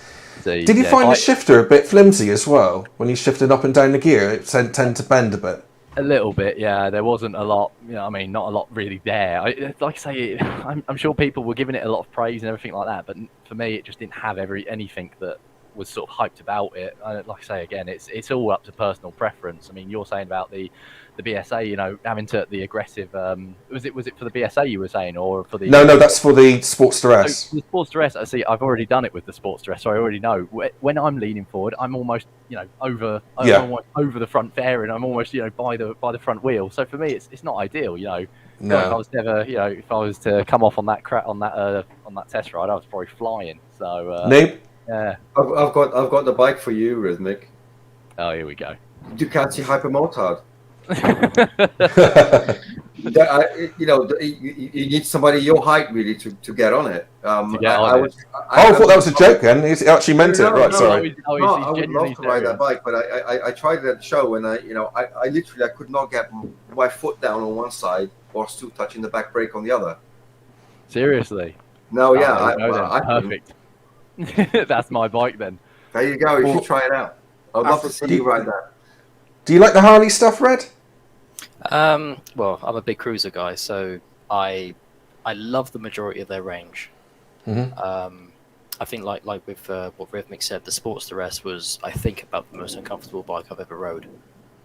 Speaker 1: Did you find the shifter a bit flimsy as well? When you shifted up and down the gear, it tended to bend a bit.
Speaker 7: A little bit, yeah. There wasn't a lot, you know, I mean, not a lot really there. Like I say, I'm sure people were giving it a lot of praise and everything like that, but for me, it just didn't have anything that was sort of hyped about it. Like I say again, it's all up to personal preference. I mean, you're saying about the BSA, you know, having the aggressive. Was it for the BSA you were saying, or for the?
Speaker 1: No, that's for the Sportster S.
Speaker 7: The Sportster S. I see. I've already done it with the Sportster S, so I already know. When I'm leaning forward, I'm almost, you know, over the front fairing. I'm almost, you know, by the front wheel. So for me, it's not ideal, you know.
Speaker 1: No.
Speaker 7: If I was to come off on that test ride, I was probably flying. So
Speaker 1: Noob?
Speaker 7: Yeah.
Speaker 2: I've got the bike for you, Rhythmic.
Speaker 7: Oh, here we go.
Speaker 2: Ducati Hypermotard. You need somebody your height really to get on it.
Speaker 1: I thought that was a joke. Then he actually meant it. Right, sorry.
Speaker 2: I would love to ride that bike, but I tried it at the show, and I literally could not get my foot down on one side or still touching the back brake on the other.
Speaker 7: Seriously?
Speaker 2: No, yeah,
Speaker 7: perfect. That's my bike then.
Speaker 2: There you go. You should try it out. I'd love to see you ride that.
Speaker 1: Do you like the Harley stuff, Red?
Speaker 9: Well, I'm a big cruiser guy, so I love the majority of their range.
Speaker 1: Mm-hmm.
Speaker 9: I think like with what Rhythmic said, the Sportster S was, I think, about the most uncomfortable bike I've ever rode.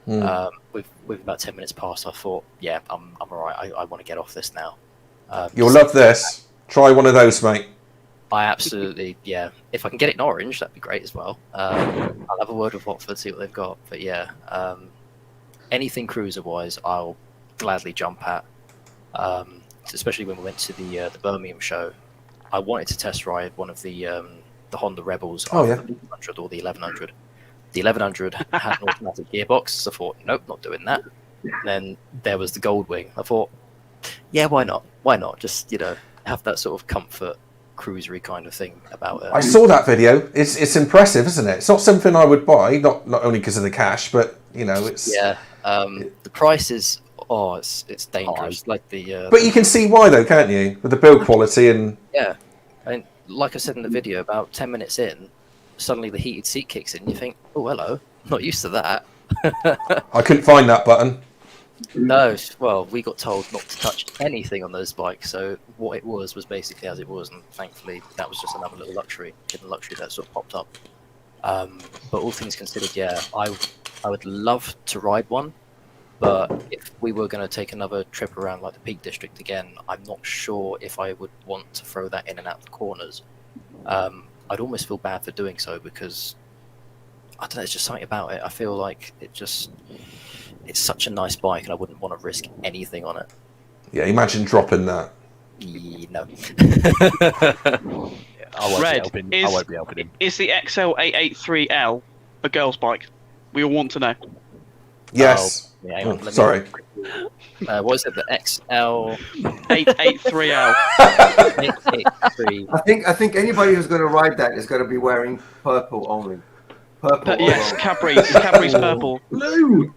Speaker 9: With about 10 minutes past, I thought, yeah, I'm alright. I want to get off this now.
Speaker 1: You'll love this. Try one of those, mate.
Speaker 9: I absolutely, yeah. If I can get it in orange, that'd be great as well. I'll have a word with Watford, see what they've got. But yeah, anything cruiser-wise, I'll gladly jump at. Especially when we went to the Birmingham show, I wanted to test ride one of the Honda Rebels,
Speaker 1: the
Speaker 9: 1100 or the 1100. The 1100 had an automatic gearbox, so I thought, nope, not doing that. And then there was the Goldwing. I thought, yeah, why not? Why not? Just, you know, have that sort of comfort, cruisery kind of thing about it.
Speaker 1: I saw that video. It's impressive, isn't it? It's not something I would buy, not only because of the cash, but you know, it's
Speaker 9: the price is it's dangerous. Like the
Speaker 1: but you can see why though, can't you? With the build quality and
Speaker 9: and like I said in the video, about 10 minutes in, suddenly the heated seat kicks in. You think, oh hello, not used to that.
Speaker 1: I couldn't find that button.
Speaker 9: No, well, we got told not to touch anything on those bikes, so what it was basically as it was, and thankfully that was just another little hidden luxury that sort of popped up. But all things considered, yeah, I would love to ride one, but if we were going to take another trip around like the Peak District again, I'm not sure if I would want to throw that in and out of the corners. I'd almost feel bad for doing so because, I don't know, it's just something about it. I feel like it's such a nice bike, and I wouldn't want to risk anything on it.
Speaker 1: Yeah, imagine dropping that.
Speaker 9: No.
Speaker 6: Red, is the XL883L a girl's bike? We all want to know.
Speaker 1: Yes. Sorry.
Speaker 9: What is it? The
Speaker 6: XL883L.
Speaker 9: 883.
Speaker 2: I think anybody who's going to ride that is going to be wearing purple only. Purple.
Speaker 6: Yes, Cadbury's purple.
Speaker 2: Blue.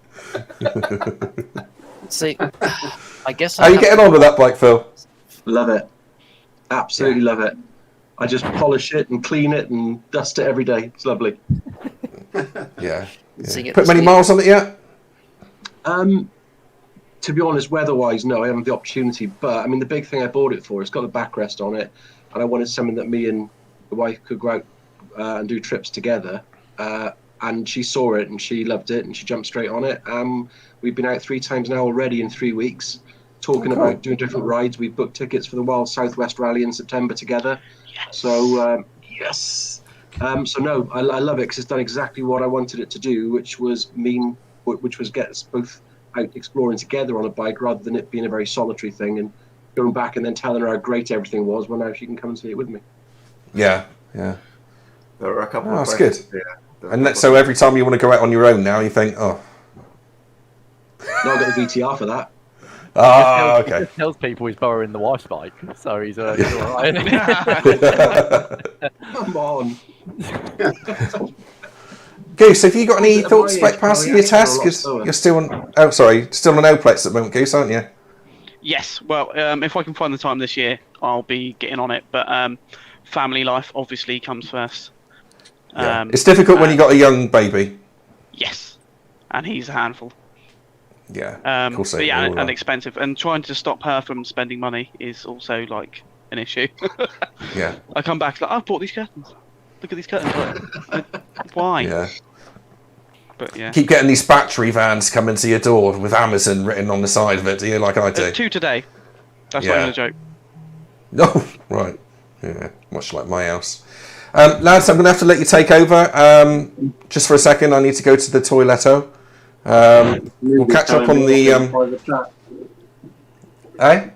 Speaker 9: See, I guess.
Speaker 1: How are you getting on with that bike, Phil?
Speaker 4: Love it. Absolutely love it. I just polish it and clean it and dust it every day. It's lovely.
Speaker 1: Yeah.
Speaker 9: See,
Speaker 1: Put many miles on it yet?
Speaker 4: To be honest, weather-wise, no, I haven't the opportunity. But I mean, the big thing I bought it for, it's got a backrest on it, and I wanted something that me and the wife could go out and do trips together. And she saw it and she loved it and she jumped straight on it. We've been out 3 times now already in 3 weeks, talking about doing different rides. We've booked tickets for the Wild Southwest Rally in September together. Yes. So yes. So no, I love it because it's done exactly what I wanted it to do, which was get us both out exploring together on a bike rather than it being a very solitary thing and going back and then telling her how great everything was. Well, now she can come and see it with me.
Speaker 1: Yeah.
Speaker 2: There are a couple.
Speaker 1: That's good. And so every time you want to go out on your own now, you think, oh.
Speaker 4: No, I've got the VTR for that.
Speaker 1: Ah, okay.
Speaker 7: He tells people he's borrowing the wife's bike, so he's all right.
Speaker 4: Come on.
Speaker 1: Goose, have you got any thoughts about passing your test? Because you're still on. Oh, sorry, still on O-plates at the moment, Goose, aren't you?
Speaker 6: Yes. Well, if I can find the time this year, I'll be getting on it. But family life obviously comes first.
Speaker 1: Yeah. It's difficult when you got a young baby.
Speaker 6: Yes, and he's a handful.
Speaker 1: Yeah.
Speaker 6: And expensive, and trying to stop her from spending money is also like an issue.
Speaker 1: Yeah.
Speaker 6: I come back like, I've bought these curtains. Look at these curtains. Why?
Speaker 1: Yeah.
Speaker 6: But yeah.
Speaker 1: Keep getting these battery vans coming to your door with Amazon written on the side of it, do you, like I do?
Speaker 6: 2 today. That's
Speaker 1: Yeah.
Speaker 6: not even a joke.
Speaker 1: No, right. Yeah, much like my house. Lads, I'm going to have to let you take over. Just for a second, I need to go to the toiletto. We'll catch up on the... Eh?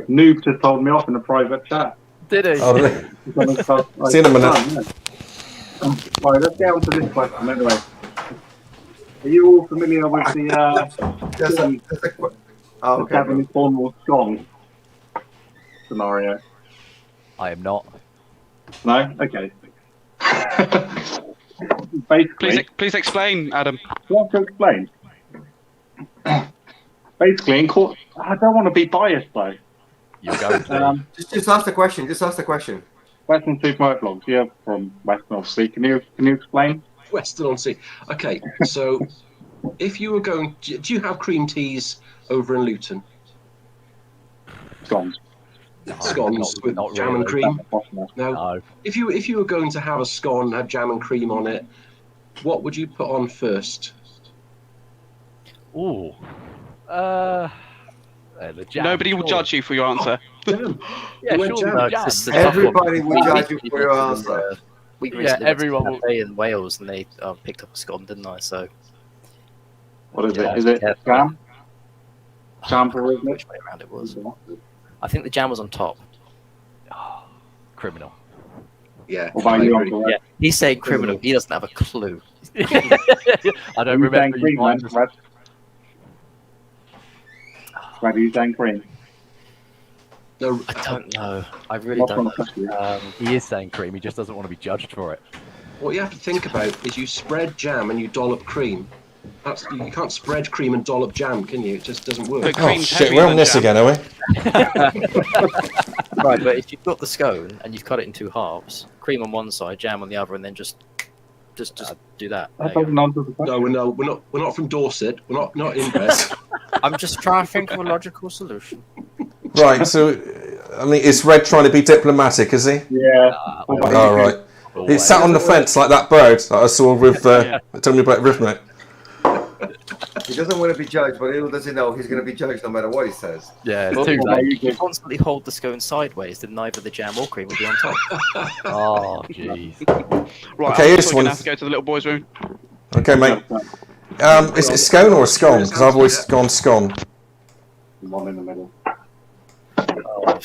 Speaker 5: Noob just told me off in a private chat.
Speaker 7: Did he?
Speaker 1: Oh, really? See you in a minute.
Speaker 5: Right, let's get on to this question anyway. Are you all familiar with the having this Cornwall scone scenario?
Speaker 7: I am not.
Speaker 5: No? Okay. Basically,
Speaker 6: Please explain, Adam.
Speaker 5: want to explain? Basically, I don't want to be biased though.
Speaker 7: You're going to.
Speaker 2: Just ask the question. Just ask the question.
Speaker 5: Western Supermotovlogs, you're from Western, obviously. Can you explain?
Speaker 4: Western on Sea. Okay, so if you were going, do you have cream teas over in Luton?
Speaker 5: Scones.
Speaker 4: Scones with
Speaker 7: not
Speaker 4: jam and
Speaker 7: really.
Speaker 4: cream. No.
Speaker 7: No.
Speaker 4: If you were going to have a scone, have jam and cream on it, what would you put on first?
Speaker 7: Ooh. The jam.
Speaker 6: Nobody will judge you for your answer.
Speaker 4: Jam.
Speaker 7: Yeah,
Speaker 4: went
Speaker 7: sure.
Speaker 4: jam.
Speaker 7: The jam.
Speaker 2: Everybody will judge you for your answer.
Speaker 9: We
Speaker 7: Yeah,
Speaker 9: recently
Speaker 7: everyone
Speaker 9: went to a cafe in Wales and they picked up a scone, didn't I? So
Speaker 5: What is
Speaker 7: Yeah,
Speaker 5: it? Is it
Speaker 9: yeah.
Speaker 5: jam? Jam for
Speaker 9: I don't know
Speaker 5: rhythmic?
Speaker 9: which way around it was. I think the jam was on top.
Speaker 7: Criminal.
Speaker 4: Yeah.
Speaker 5: What about
Speaker 4: I
Speaker 5: you,
Speaker 4: agree.
Speaker 5: Uncle?
Speaker 9: Yeah, he's saying criminal. He doesn't have a clue.
Speaker 7: I don't
Speaker 5: You saying
Speaker 7: remember
Speaker 5: cream,
Speaker 7: you
Speaker 5: man?
Speaker 7: guys.
Speaker 5: Red? Red, are you saying cream?
Speaker 4: No,
Speaker 9: I don't know. I really
Speaker 5: What's
Speaker 9: don't
Speaker 5: on
Speaker 9: know.
Speaker 5: the question?
Speaker 7: He is saying cream. He just doesn't want to be judged for it.
Speaker 4: what you have to think about is you spread jam and you dollop cream. You can't spread cream and dollop jam, can you? It just doesn't work.
Speaker 6: But
Speaker 1: Oh,
Speaker 6: cream's
Speaker 1: shit,
Speaker 6: heavier
Speaker 1: we're on
Speaker 6: than
Speaker 1: this
Speaker 6: jam.
Speaker 1: again, are we?
Speaker 9: Right, but if you've got the scone and you've cut it in 2 halves, cream on one side, jam on the other, and then just do that. There
Speaker 5: That
Speaker 9: you
Speaker 5: doesn't answer the question.
Speaker 4: No, we're not from Dorset. We're not inbred.
Speaker 9: go. I'm just trying to think of a logical solution.
Speaker 1: Right, so, I mean, is Red trying to be diplomatic, is he?
Speaker 5: Yeah.
Speaker 1: All right. He sat on the fence like that bird that I saw with, told me about Rhythmic.
Speaker 2: He doesn't want to be judged, but little does he know he's going to be judged no matter what he says.
Speaker 7: Yeah, it's
Speaker 9: Well,
Speaker 7: too
Speaker 9: well,
Speaker 7: late.
Speaker 9: you constantly hold the scone sideways, then neither the jam or cream will be on top.
Speaker 7: Oh, jeez.
Speaker 6: Right,
Speaker 1: Okay,
Speaker 6: I'm
Speaker 1: here's
Speaker 6: just
Speaker 1: one.
Speaker 6: going to have to go to the little boys' room.
Speaker 1: Okay, mate. Is it scone or a scone? Because I've always gone scone.
Speaker 5: One in the middle.
Speaker 9: Oh,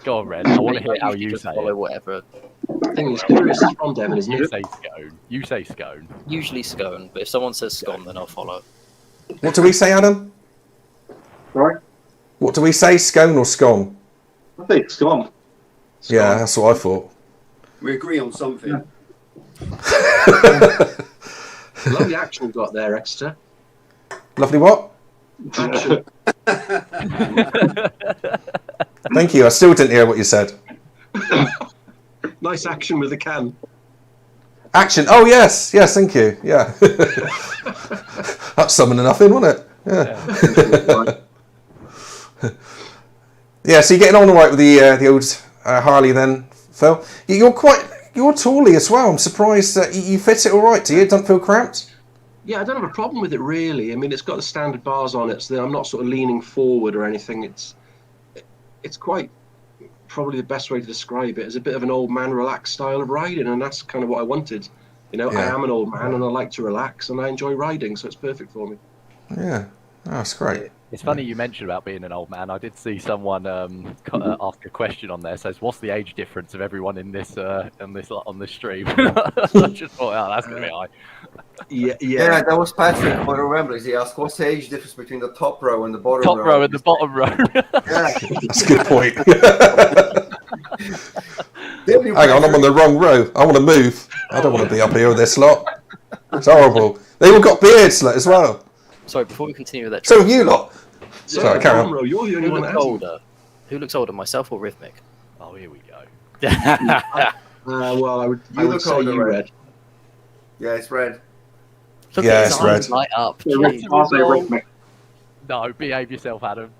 Speaker 7: Go on, Red. I want to hear how you
Speaker 9: just
Speaker 7: say
Speaker 9: follow
Speaker 7: it.
Speaker 9: whatever.
Speaker 4: The thing is, curious is from Devon, isn't
Speaker 7: You
Speaker 4: it?
Speaker 7: say scone. You say scone.
Speaker 9: Usually scone, but if someone says scone, then I'll follow.
Speaker 1: What do we say, Adam?
Speaker 5: Sorry?
Speaker 1: What do we say, scone or scone?
Speaker 5: I think it's gone.
Speaker 1: Yeah, that's what I thought.
Speaker 3: We agree on something.
Speaker 4: Lovely action we've got there, Exeter.
Speaker 1: Lovely what?
Speaker 4: Action.
Speaker 1: Thank you, I still didn't hear what you said.
Speaker 4: Nice action with the can.
Speaker 1: Action, oh yes, thank you, yeah. That's summoning nothing, wasn't it? Yeah. Yeah, so you're getting on all right with the old Harley then, Phil? You're tally as well. I'm surprised that you fit it all right. Do you? It doesn't feel cramped?
Speaker 4: Yeah, I don't have a problem with it really. I mean, it's got the standard bars on it, so I'm not sort of leaning forward or anything. It's quite probably the best way to describe it. It's a bit of an old man relaxed style of riding, and that's kind of what I wanted. You know, I
Speaker 1: Yeah.
Speaker 4: am an old man and I like to relax and I enjoy riding, so it's perfect for me.
Speaker 1: Yeah, oh, that's great.
Speaker 7: It's funny you mentioned about being an old man. I did see someone ask a question on there. Says, "What's the age difference of everyone in this on this stream?" I just thought, "Oh, that's going to be high."
Speaker 2: Yeah, that was Patrick on the Ramblers. He asked, what's the age difference between the top row and the bottom
Speaker 7: Top
Speaker 2: row?
Speaker 7: row and the bottom row.
Speaker 2: Yeah.
Speaker 1: That's a good point.
Speaker 2: Then you
Speaker 1: Hang on, I'm on the wrong row. I want to move. I don't want to be up here with this lot. It's horrible. They all got beards as well.
Speaker 9: Sorry, before we continue with that,
Speaker 1: So have you lot. Sorry, carry on.
Speaker 4: Bro, you're the only
Speaker 9: who
Speaker 4: one
Speaker 9: looks
Speaker 4: that has
Speaker 9: older? Who looks older, myself or Rhythmic?
Speaker 7: Oh, here we go.
Speaker 4: well, I would
Speaker 2: look
Speaker 4: say
Speaker 2: older,
Speaker 4: you,
Speaker 2: Red.
Speaker 4: Red.
Speaker 2: Yeah, it's red.
Speaker 9: Look
Speaker 1: Yeah,
Speaker 9: at his
Speaker 1: it's
Speaker 9: eyes
Speaker 1: red.
Speaker 9: light up.
Speaker 5: Yeah,
Speaker 9: Jeez.
Speaker 5: I'll say rhythmic.
Speaker 7: No, behave yourself, Adam.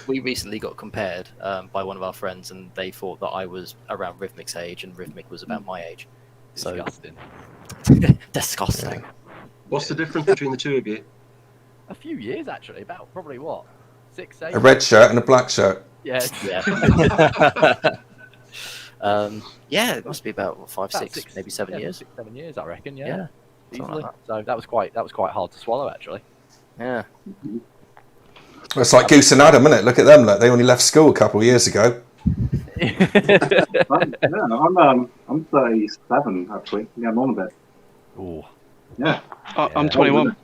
Speaker 9: We recently got compared by one of our friends, and they thought that I was around Rhythmic's age, and Rhythmic was about my age. So
Speaker 7: Disgusting.
Speaker 9: disgusting.
Speaker 4: What's the difference between the two of you?
Speaker 7: A few years actually, about probably what, 6, 8.
Speaker 1: A red shirt and a black shirt.
Speaker 7: Yeah.
Speaker 9: Yeah, it must be about 5,
Speaker 7: About
Speaker 9: 6, maybe 7 years.
Speaker 7: 6, 7 years, I reckon. Yeah.
Speaker 9: Yeah, something
Speaker 7: Easily.
Speaker 9: like
Speaker 7: So that was quite hard to swallow actually.
Speaker 9: Yeah.
Speaker 1: It's like Goose and Adam, isn't it? Look at them. Look, they only left school a couple of years ago.
Speaker 5: I'm 37 actually. Yeah, I'm on a bit.
Speaker 7: Ooh.
Speaker 5: Yeah.
Speaker 6: I'm 21.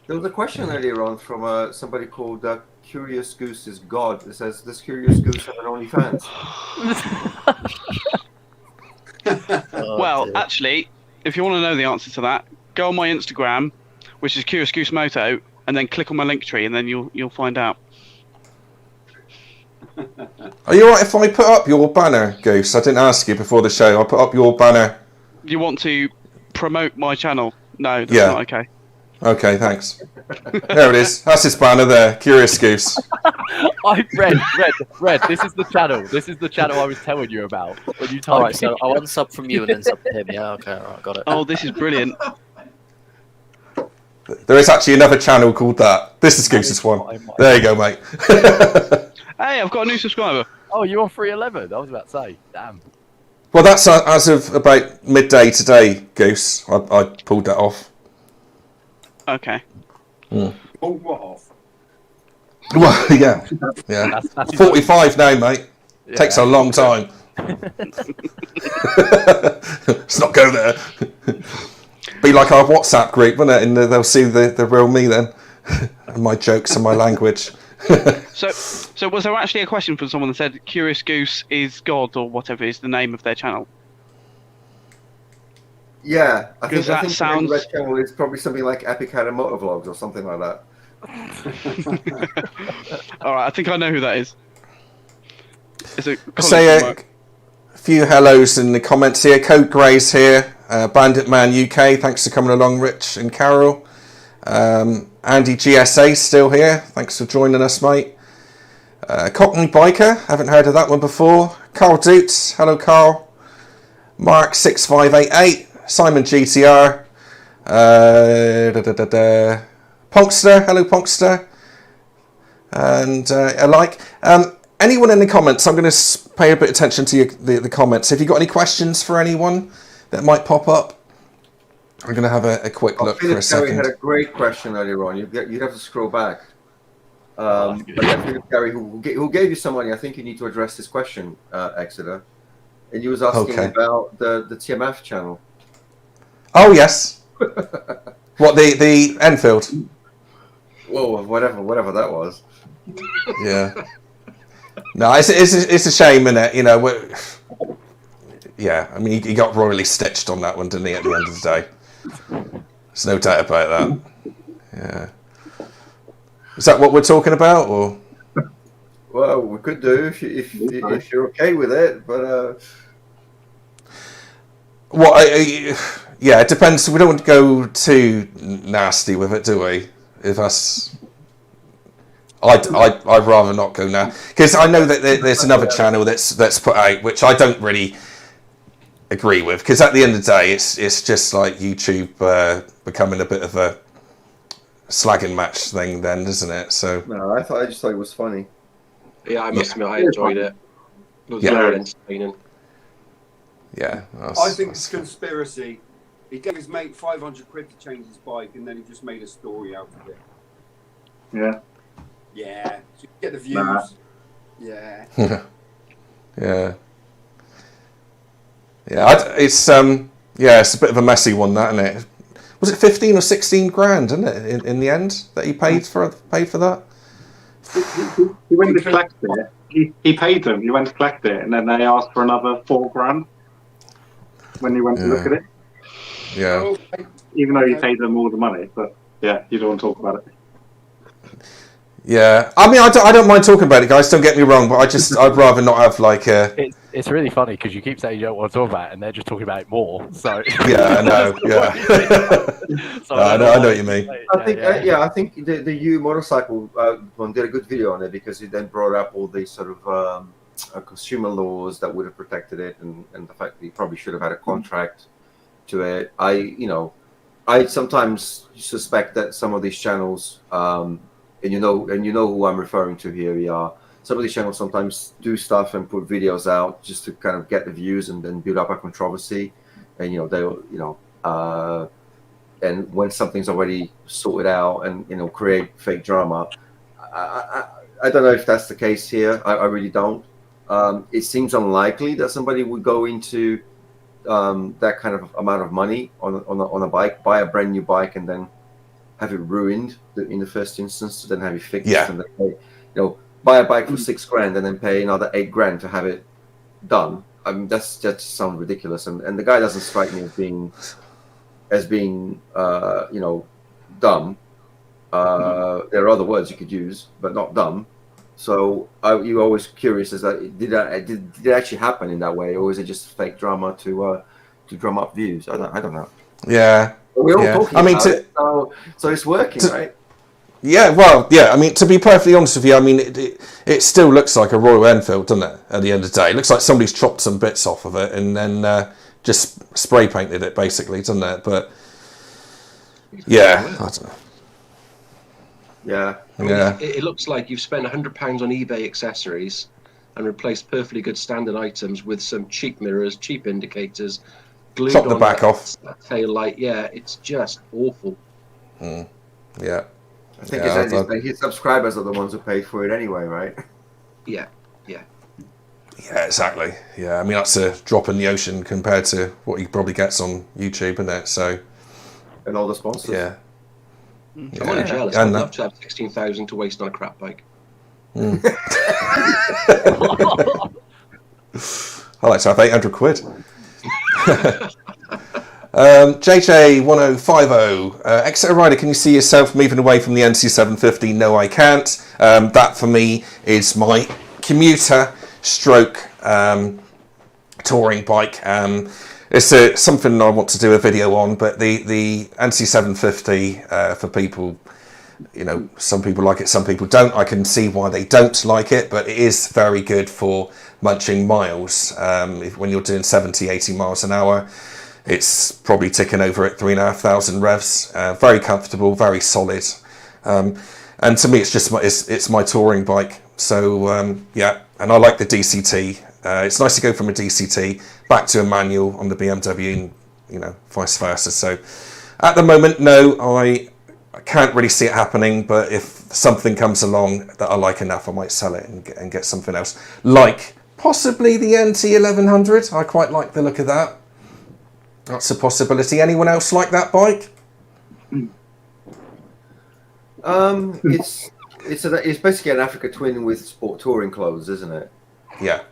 Speaker 2: There was a question earlier on from somebody called Curious Goose is God. It says, does Curious Goose have an OnlyFans?
Speaker 6: Well, actually, if you want to know the answer to that, go on my Instagram, which is Curious Goose Moto, and then click on my link tree, and then you'll find out.
Speaker 1: Are you alright if I put up your banner, Goose? I didn't ask you before the show. I put up your banner.
Speaker 6: You want to promote my channel? No, that's
Speaker 1: Yeah.
Speaker 6: not okay.
Speaker 1: Okay, thanks. There it is. That's his banner there. Curious Goose.
Speaker 7: Red. This is the channel. This is the channel I was telling you about when you typed.
Speaker 9: All right, so I'll unsub from you and then sub to him. Yeah, okay, all right, got it.
Speaker 6: Oh, this is brilliant.
Speaker 1: There is actually another channel called that. This is Goose's one. There you go, mate.
Speaker 6: Hey, I've got a new subscriber.
Speaker 7: Oh, you on 311? I was about to say. Damn.
Speaker 1: Well, that's as of about midday today, Goose. I pulled that off.
Speaker 6: Okay.
Speaker 3: Oh, what off?
Speaker 1: Well, yeah.
Speaker 7: That's
Speaker 1: 45 now, mate.
Speaker 7: Yeah.
Speaker 1: Takes a long time. Let's not go there. Be like our WhatsApp group, wouldn't it? And they'll see the real me then. And my jokes and my language.
Speaker 6: So was there actually a question from someone that said Curious Goose is God or whatever is the name of their channel?
Speaker 2: Yeah, I
Speaker 6: Because
Speaker 2: think
Speaker 6: that
Speaker 2: the
Speaker 6: sounds-
Speaker 2: red channel is probably something like epicadammotovlogs or something like that.
Speaker 6: All right, I think I know who that is. It's a colleague
Speaker 1: Say
Speaker 6: from
Speaker 1: a
Speaker 6: work.
Speaker 1: few hellos in the comments here. Code Gray's here. Bandit Man UK, thanks for coming along, Rich and Carol. Andy GSA still here. Thanks for joining us, mate. Cockney Biker, haven't heard of that one before. Carl Doots, hello Carl. Mark 6588, Simon GTR. Punkster, hello Punkster. And alike. Anyone in the comments, I'm going to pay a bit of attention to the comments. Have you got any questions for anyone that might pop up? I'm going to have a quick look for a
Speaker 2: Philip Carey
Speaker 1: second.
Speaker 2: had a great question earlier on. You'd have to scroll back. But yeah, Philip Carey, who gave you some money, I think you need to address this question, Exeter. And he was asking about the TMF channel.
Speaker 1: Oh, yes. What, the Enfield?
Speaker 2: Whoa, whatever that was.
Speaker 1: Yeah. No, it's a shame, isn't it? You know, yeah, I mean, he got royally stitched on that one, didn't he, at the end of the day? There's no doubt about that. Yeah. Is that what we're talking about, or?
Speaker 2: Well, we could do if you're okay with it, but
Speaker 1: yeah, it depends. We don't want to go too nasty with it, do we? If that's, I'd rather not go now, because I know that there's another channel that's put out, which I don't really agree with, because at the end of the day, it's just like YouTube becoming a bit of a slagging match thing, then, isn't it? So
Speaker 2: no, I just thought it was funny.
Speaker 4: Yeah, I must admit, I enjoyed it. It was very entertaining.
Speaker 1: Yeah,
Speaker 3: I think it's conspiracy. He gave his mate 500 quid to change his bike, and then he just made a story out of it.
Speaker 5: Yeah.
Speaker 3: Yeah, so get the views.
Speaker 5: Nah.
Speaker 3: Yeah.
Speaker 1: yeah. It's it's a bit of a messy one, that, isn't it? Was it 15 or 16 grand, isn't it, in the end, that he paid for that?
Speaker 5: He went to collect it. He paid them. He went to collect it, and then they asked for another $4,000 when he went to look at it.
Speaker 1: Yeah.
Speaker 5: Even though he paid them all the money, but yeah, you don't want to talk about it.
Speaker 1: Yeah, I mean, I don't mind talking about it, guys. Don't get me wrong, but I'd rather not have like a.
Speaker 7: It's really funny because you keep saying you don't want to talk about it, and they're just talking about it more. So
Speaker 1: Yeah, I know. Yeah,
Speaker 7: So
Speaker 1: I know what you mean.
Speaker 2: I think the U motorcycle one did a good video on it because he then brought up all these sort of consumer laws that would have protected it, and the fact that he probably should have had a contract to it. I sometimes suspect that some of these channels, and you know who I'm referring to here. Some of these channels sometimes do stuff and put videos out just to kind of get the views and then build up a controversy, and and when something's already sorted out and create fake drama. I don't know if that's the case here. I really don't. It seems unlikely that somebody would go into that kind of amount of money on a bike, buy a brand new bike, and then have it ruined in the first instance, to then have it fixed.
Speaker 1: Yeah.
Speaker 2: And then pay, buy a bike for $6,000 and then pay another $8,000 to have it done. I mean, that just sounds ridiculous. And the guy doesn't strike me as being dumb. There are other words you could use, but not dumb. So you're always curious as that did it actually happen in that way, or is it just fake drama to drum up views? I don't know.
Speaker 1: Yeah,
Speaker 2: we're all talking. I mean, so it's working, right?
Speaker 1: Yeah, well, yeah. I mean, to be perfectly honest with you, I mean, it still looks like a Royal Enfield, doesn't it? At the end of the day, it looks like somebody's chopped some bits off of it and then just spray painted it, basically, doesn't it? But yeah, I don't know.
Speaker 2: Yeah.
Speaker 4: I mean, it looks like you've spent £100 on eBay accessories and replaced perfectly good standard items with some cheap mirrors, cheap indicators, glued
Speaker 1: Chop the
Speaker 4: on
Speaker 1: back off.
Speaker 4: That tail light. Yeah, it's just awful.
Speaker 1: Yeah.
Speaker 2: I think his subscribers are the ones who paid for it anyway, right?
Speaker 4: Yeah.
Speaker 1: Yeah, exactly. Yeah, I mean, that's a drop in the ocean compared to what he probably gets on YouTube, isn't it? So.
Speaker 2: And all the sponsors.
Speaker 1: Yeah.
Speaker 4: I'm only jealous. I'd love to have 16,000 to waste on a crap bike.
Speaker 1: I like to have 800 quid. JJ1050, Exeterrider, can you see yourself moving away from the NT1100? No, I can't. That for me is my commuter stroke touring bike. It's something I want to do a video on, but the NT1100 for people, some people like it, some people don't. I can see why they don't like it, but it is very good for munching miles. When you're doing 70, 80 miles an hour, it's probably ticking over at 3,500 revs. Very comfortable, very solid, and to me, it's my touring bike. So yeah, and I like the DCT. It's nice to go from a DCT back to a manual on the BMW, and vice versa. So at the moment, no, I can't really see it happening. But if something comes along that I like enough, I might sell it and get something else, like possibly the NT1100. I quite like the look of that. That's a possibility. Anyone else like that bike?
Speaker 2: It's basically an Africa Twin with sport touring clothes, isn't it?
Speaker 1: Yeah.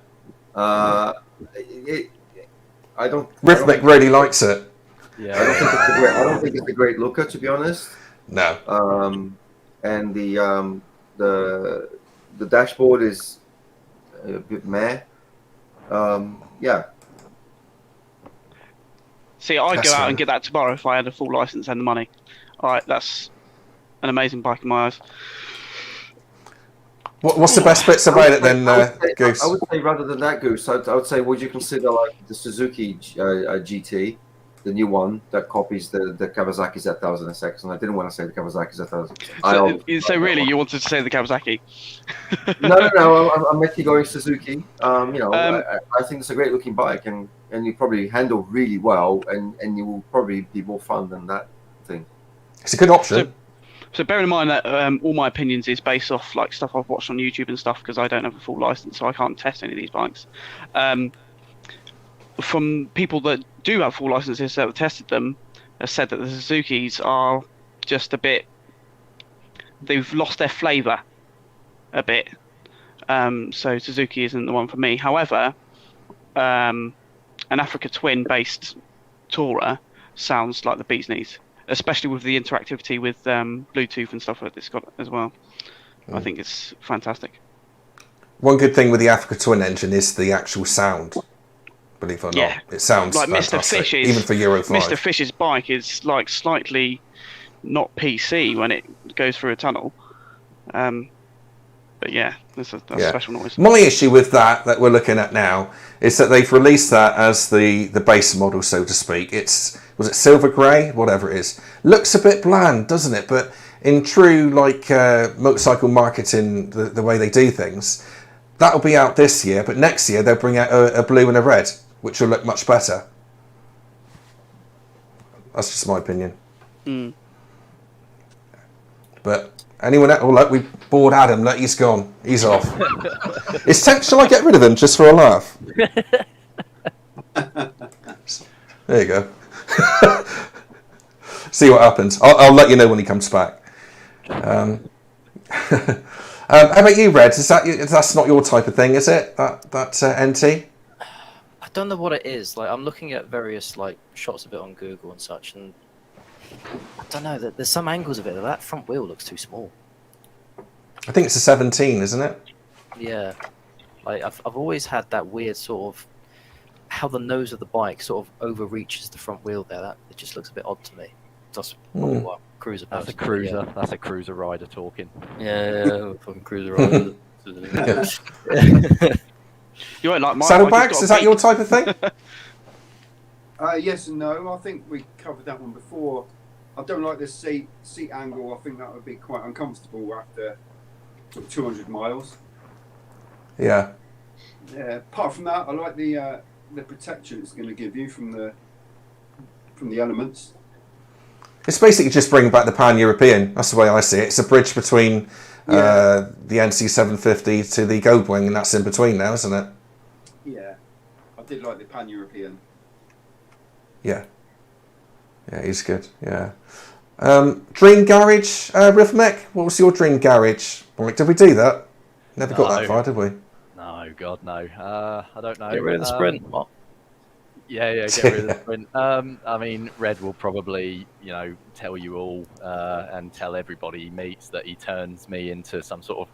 Speaker 2: Rhythmic
Speaker 1: really likes it.
Speaker 7: Yeah.
Speaker 2: I don't think it's a great looker, to be honest.
Speaker 1: No.
Speaker 2: And the dashboard is a bit meh. Yeah.
Speaker 6: See, I'd go out and get that tomorrow if I had a full license and the money. All right, that's an amazing bike in my eyes.
Speaker 1: What's the best bits about it then, Goose?
Speaker 2: I would say rather than that, Goose, I would say, would you consider like the Suzuki GT, the new one that copies the Kawasaki Z1000SX? And I didn't want to say the Kawasaki Z1000.
Speaker 6: So really, you wanted to say the Kawasaki?
Speaker 2: No. I'm actually going Suzuki. I think it's a great looking bike, and you probably handle really well, and you will probably be more fun than that thing.
Speaker 1: It's a good option.
Speaker 6: So bearing in mind that all my opinions is based off like stuff I've watched on YouTube and stuff, because I don't have a full license, so I can't test any of these bikes. From people that do have full licenses that have tested them, have said that the Suzukis are just a bit. They've lost their flavour a bit. So Suzuki isn't the one for me. However, an Africa Twin based Tourer sounds like the bee's knees, especially with the interactivity with Bluetooth and stuff like this got as well. I think it's fantastic.
Speaker 1: One good thing with the Africa Twin engine is the actual sound. Believe it or not, it sounds
Speaker 6: like
Speaker 1: fantastic, even for Euro 5.
Speaker 6: Mr. Fish's bike is like slightly not PC when it goes through a tunnel. But yeah, that's a special noise.
Speaker 1: My issue with that we're looking at now is that they've released that as the base model, so to speak. Was it silver grey? Whatever it is. Looks a bit bland, doesn't it? But in true motorcycle marketing, the way they do things, that'll be out this year. But next year they'll bring out a blue and a red, which will look much better. That's just my opinion. But anyone else? Oh, look, we bored Adam. Look, he's gone. He's off. Shall I get rid of him just for a laugh? There you go. See what happens. I'll let you know when he comes back. How about you, Red? That's not your type of thing, is it? That NT?
Speaker 9: I don't know what it is. Like, I'm looking at various shots of it on Google and such, and I don't know. There's some angles of it that front wheel looks too small.
Speaker 1: I think it's a 17, isn't it?
Speaker 9: Yeah. I've always had that weird sort of how the nose of the bike sort of overreaches the front wheel there. It just looks a bit odd to me. That's probably what cruiser.
Speaker 7: That's a cruiser. Yeah. That's a cruiser rider talking.
Speaker 9: Yeah, fucking cruiser rider.
Speaker 6: You won't like my
Speaker 1: saddlebags? Is that your type of thing?
Speaker 3: Yes and no. I think we covered that one before. I don't like this seat angle. I think that would be quite uncomfortable after 200 miles.
Speaker 1: Yeah.
Speaker 3: Yeah. Apart from that, I like the protection it's going to give you from the elements.
Speaker 1: It's basically just bringing back the pan-European. That's the way I see it. It's a bridge between the NC750 to the Goldwing, and that's in between now, isn't it?
Speaker 3: Yeah. I did like the pan-European.
Speaker 1: Yeah. Yeah, he's good. Yeah. Dream garage, Rhythmic? What was your dream garage? Did we do that? Never got that far, did we?
Speaker 7: No, God, no. I don't know.
Speaker 9: Get rid of the sprint. What?
Speaker 7: Yeah, get rid of the sprint. I mean, Red will probably, tell you all and tell everybody he meets that he turns me into some sort of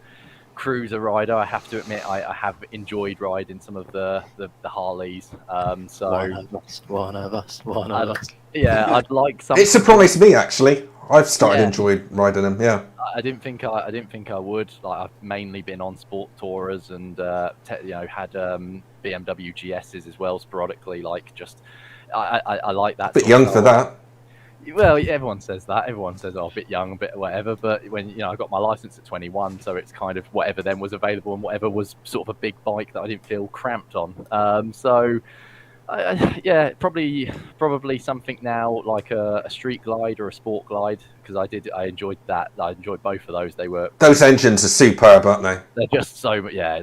Speaker 7: cruiser rider. I have to admit, I have enjoyed riding some of the Harleys.
Speaker 9: One of us.
Speaker 7: Yeah, I'd like some.
Speaker 1: It surprised me actually. I've started enjoying riding them. Yeah.
Speaker 7: I didn't think I would. I've mainly been on sport tourers and had BMW GSs as well sporadically. I like that.
Speaker 1: Bit young for that.
Speaker 7: Well, everyone says that. Everyone says, "Oh, a bit young, a bit whatever." But when I got my license at 21, so it's kind of whatever then was available and whatever was sort of a big bike that I didn't feel cramped on. Probably something now like a street glide or a sport glide, because I enjoyed that. I enjoyed both of those.
Speaker 1: Those engines are superb, aren't they?
Speaker 7: They're just so I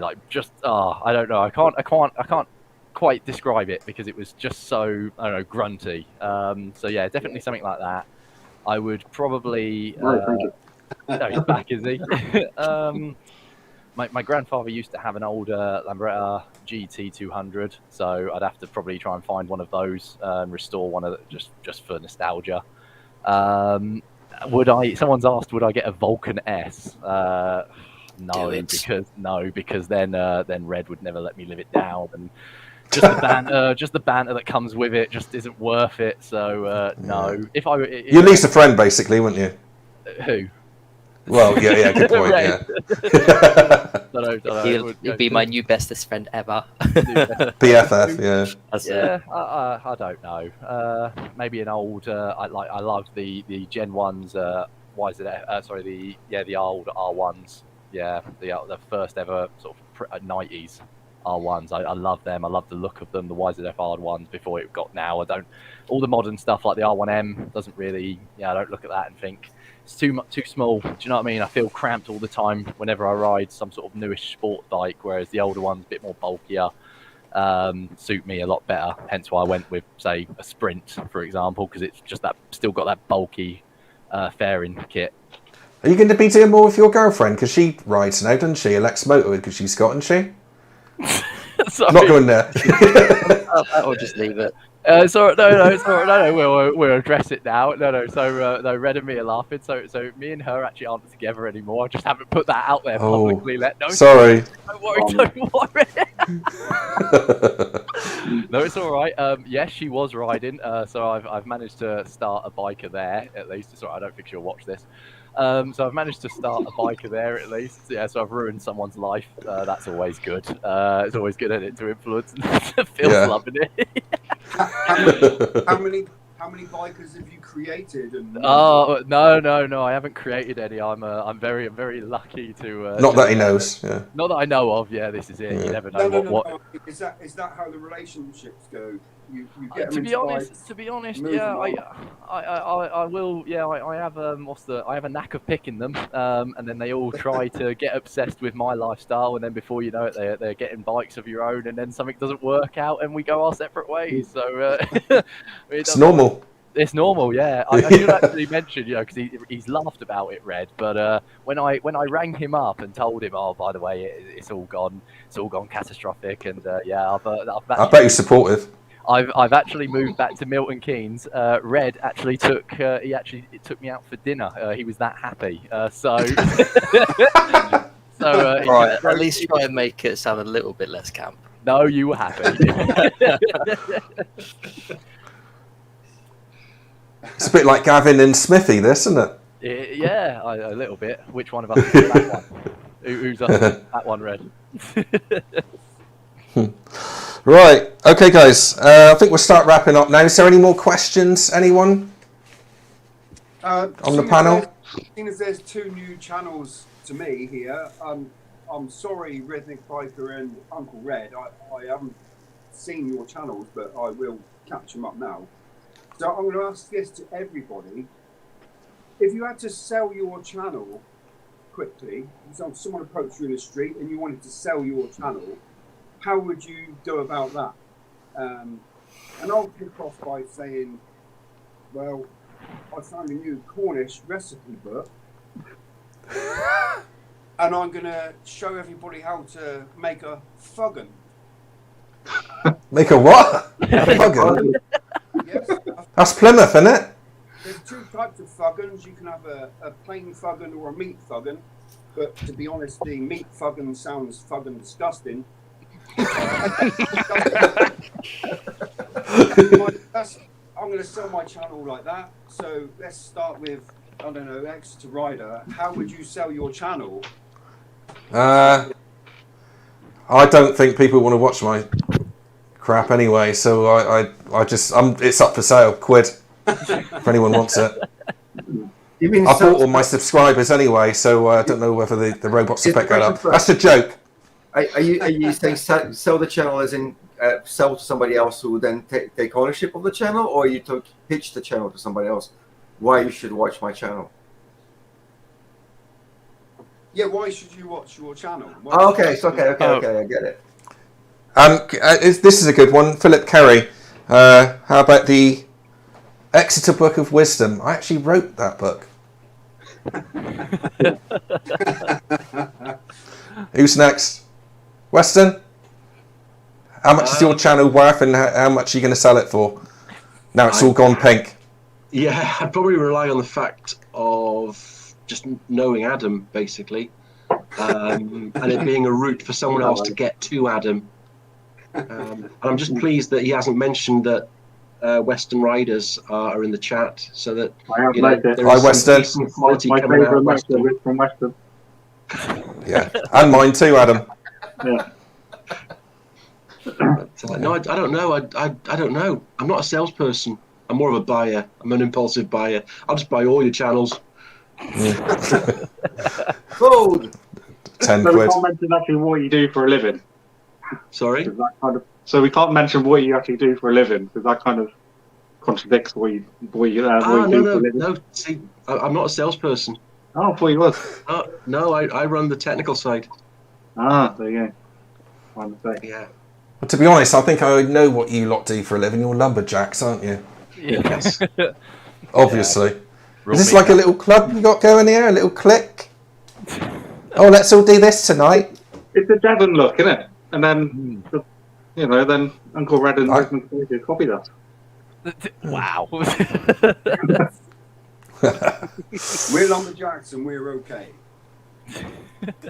Speaker 7: don't know. I can't quite describe it because it was just so grunty. So yeah, definitely something like that. I would probably.
Speaker 5: Thank you.
Speaker 7: No, he's back, is he? My grandfather used to have an old Lambretta GT200, so I'd have to probably try and find one of those and restore one of just for nostalgia. Someone's asked, would I get a Vulcan S? No, because then Red would never let me live it down, and just the banter that comes with it just isn't worth it. So no. You'd
Speaker 1: lose a friend basically, wouldn't you?
Speaker 7: Who?
Speaker 1: Well, yeah, good point.
Speaker 9: Yeah. He'd be my new bestest friend ever.
Speaker 1: BFF, yeah.
Speaker 7: I don't know. Maybe an old. I loved the Gen 1s. The old R1s. Yeah, the first ever sort of 90s R1s. I love them. I love the look of them. The YZF R1s before it got now. All the modern stuff like the R1M doesn't really. Yeah, I don't look at that and think. It's too small. Do you know what I mean? I feel cramped all the time whenever I ride some sort of newish sport bike, whereas the older ones, a bit more bulkier, suit me a lot better. Hence why I went with, say, a Sprint, for example, because it's just still got that bulky fairing kit.
Speaker 1: Are you going to be doing more with your girlfriend? Because she rides now, doesn't she? Alex Motor, because she's got, isn't she?
Speaker 7: Sorry.
Speaker 1: Not going there.
Speaker 9: I'll just leave it.
Speaker 7: Sorry, no. We'll address it now. No. So, no, Red and me are laughing. So, me and her actually aren't together anymore. I just haven't put that out there publicly.
Speaker 1: Sorry.
Speaker 7: Don't worry. No, it's all right. Yes, she was riding. So I've managed to start a biker there at least. Sorry, I don't think she'll watch this. So I've managed to start a biker there at least. Yeah, so I've ruined someone's life. That's always good. It's always good at it to influence. Phil's loving it.
Speaker 3: How many bikers have you created?
Speaker 7: Oh no! I haven't created any. I'm very lucky to.
Speaker 1: Not that he knows. Yeah.
Speaker 7: Not that I know of. Yeah, this is it. Yeah. You never know what.
Speaker 3: No. Is that how the relationships go? You get
Speaker 7: to be honest, yeah, I will. Yeah, I have I have a knack of picking them, and then they all try to get obsessed with my lifestyle, and then before you know it, they're getting bikes of your own, and then something doesn't work out, and we go our separate ways. So
Speaker 1: it's normal.
Speaker 7: It's normal, yeah. I should actually mention, because he's laughed about it, Red. But when I rang him up and told him, oh, by the way, it's all gone catastrophic, and yeah,
Speaker 1: I bet he's supportive.
Speaker 7: I've actually moved back to Milton Keynes. Red actually took me out for dinner. He was that happy. So
Speaker 9: right, at least try and make it sound a little bit less camp.
Speaker 7: No, you were happy.
Speaker 1: It's a bit like Gavin and Smithy, this, isn't it?
Speaker 7: Yeah, a little bit. Which one of us is that one? Who's that one, Red?
Speaker 1: Right, okay guys, I think we'll start wrapping up now. Is there any more questions, anyone? On the panel?
Speaker 3: Seeing as there's 2 new channels to me here, I'm sorry, Rhythmic Biker and Uncle Red, I haven't seen your channels, but I will catch them up now. So I'm going to ask this to everybody. If you had to sell your channel quickly, so someone approached you in the street and you wanted to sell your channel, how would you go about that? And I'll kick off by saying, well, I found a new Cornish recipe book, and I'm going to show everybody how to make a fuggan.
Speaker 1: Make a what? Fuggan?
Speaker 3: Yes.
Speaker 1: That's Plymouth, isn't it?
Speaker 3: There's 2 types of fuggans. You can have a plain fuggan or a meat fuggan, but to be honest, the meat fuggan sounds fucking disgusting. I'm going to sell my channel like that. So let's start with, I don't know, Exeterrider. How would you sell your channel?
Speaker 1: I don't think people want to watch my crap anyway, so I just it's up for sale, £1 if anyone wants it.
Speaker 2: You mean
Speaker 1: I bought all my subscribers anyway, so I don't know whether the robots will pick that up. That's a joke.
Speaker 2: Are you saying sell the channel as in sell to somebody else who will then take ownership of the channel, or you pitch the channel to somebody else why you should watch my channel?
Speaker 3: Yeah, why should you watch your channel?
Speaker 2: Okay, I get it.
Speaker 1: This is a good one, Philip Carey. How about the Exeter Book of Wisdom? I actually wrote that book. Who's next? Weston? How much is your channel worth, and how much are you going to sell it for? Now it's all gone pink.
Speaker 4: Yeah, I'd probably rely on the fact of just knowing Adam, basically, and it being a route for someone else to get to Adam. And I'm just pleased that he hasn't mentioned that Western riders are in the chat, so that there is
Speaker 1: Western.
Speaker 4: Some quality
Speaker 5: My
Speaker 4: coming out
Speaker 5: favourite
Speaker 4: of Western.
Speaker 5: is from Western.
Speaker 1: Yeah, and mine too, Adam.
Speaker 5: Yeah.
Speaker 4: No, I don't know. I don't know. I'm not a salesperson. I'm more of a buyer. I'm an impulsive buyer. I'll just buy all your channels.
Speaker 2: Gold.
Speaker 1: £10.
Speaker 5: So we can't mention actually what you do for a living.
Speaker 4: Sorry?
Speaker 5: So we can't mention what you actually do for a living, because that kind of contradicts what you do for a living.
Speaker 4: No. See, I'm not a salesperson.
Speaker 5: Oh, I thought you was.
Speaker 4: No, I run the technical side.
Speaker 5: Ah, there you go. I'm the same.
Speaker 4: Yeah.
Speaker 1: Well, to be honest, I think I know what you lot do for a living. You're lumberjacks, aren't you?
Speaker 4: Yes.
Speaker 1: Obviously. Is this like a little club you got going here? A little clique? Oh, let's all do this tonight.
Speaker 5: It's a Devon look, isn't it? And then then Uncle Red and Rhythmic Biker copied us.
Speaker 7: Wow.
Speaker 3: We're lumberjacks and we're okay.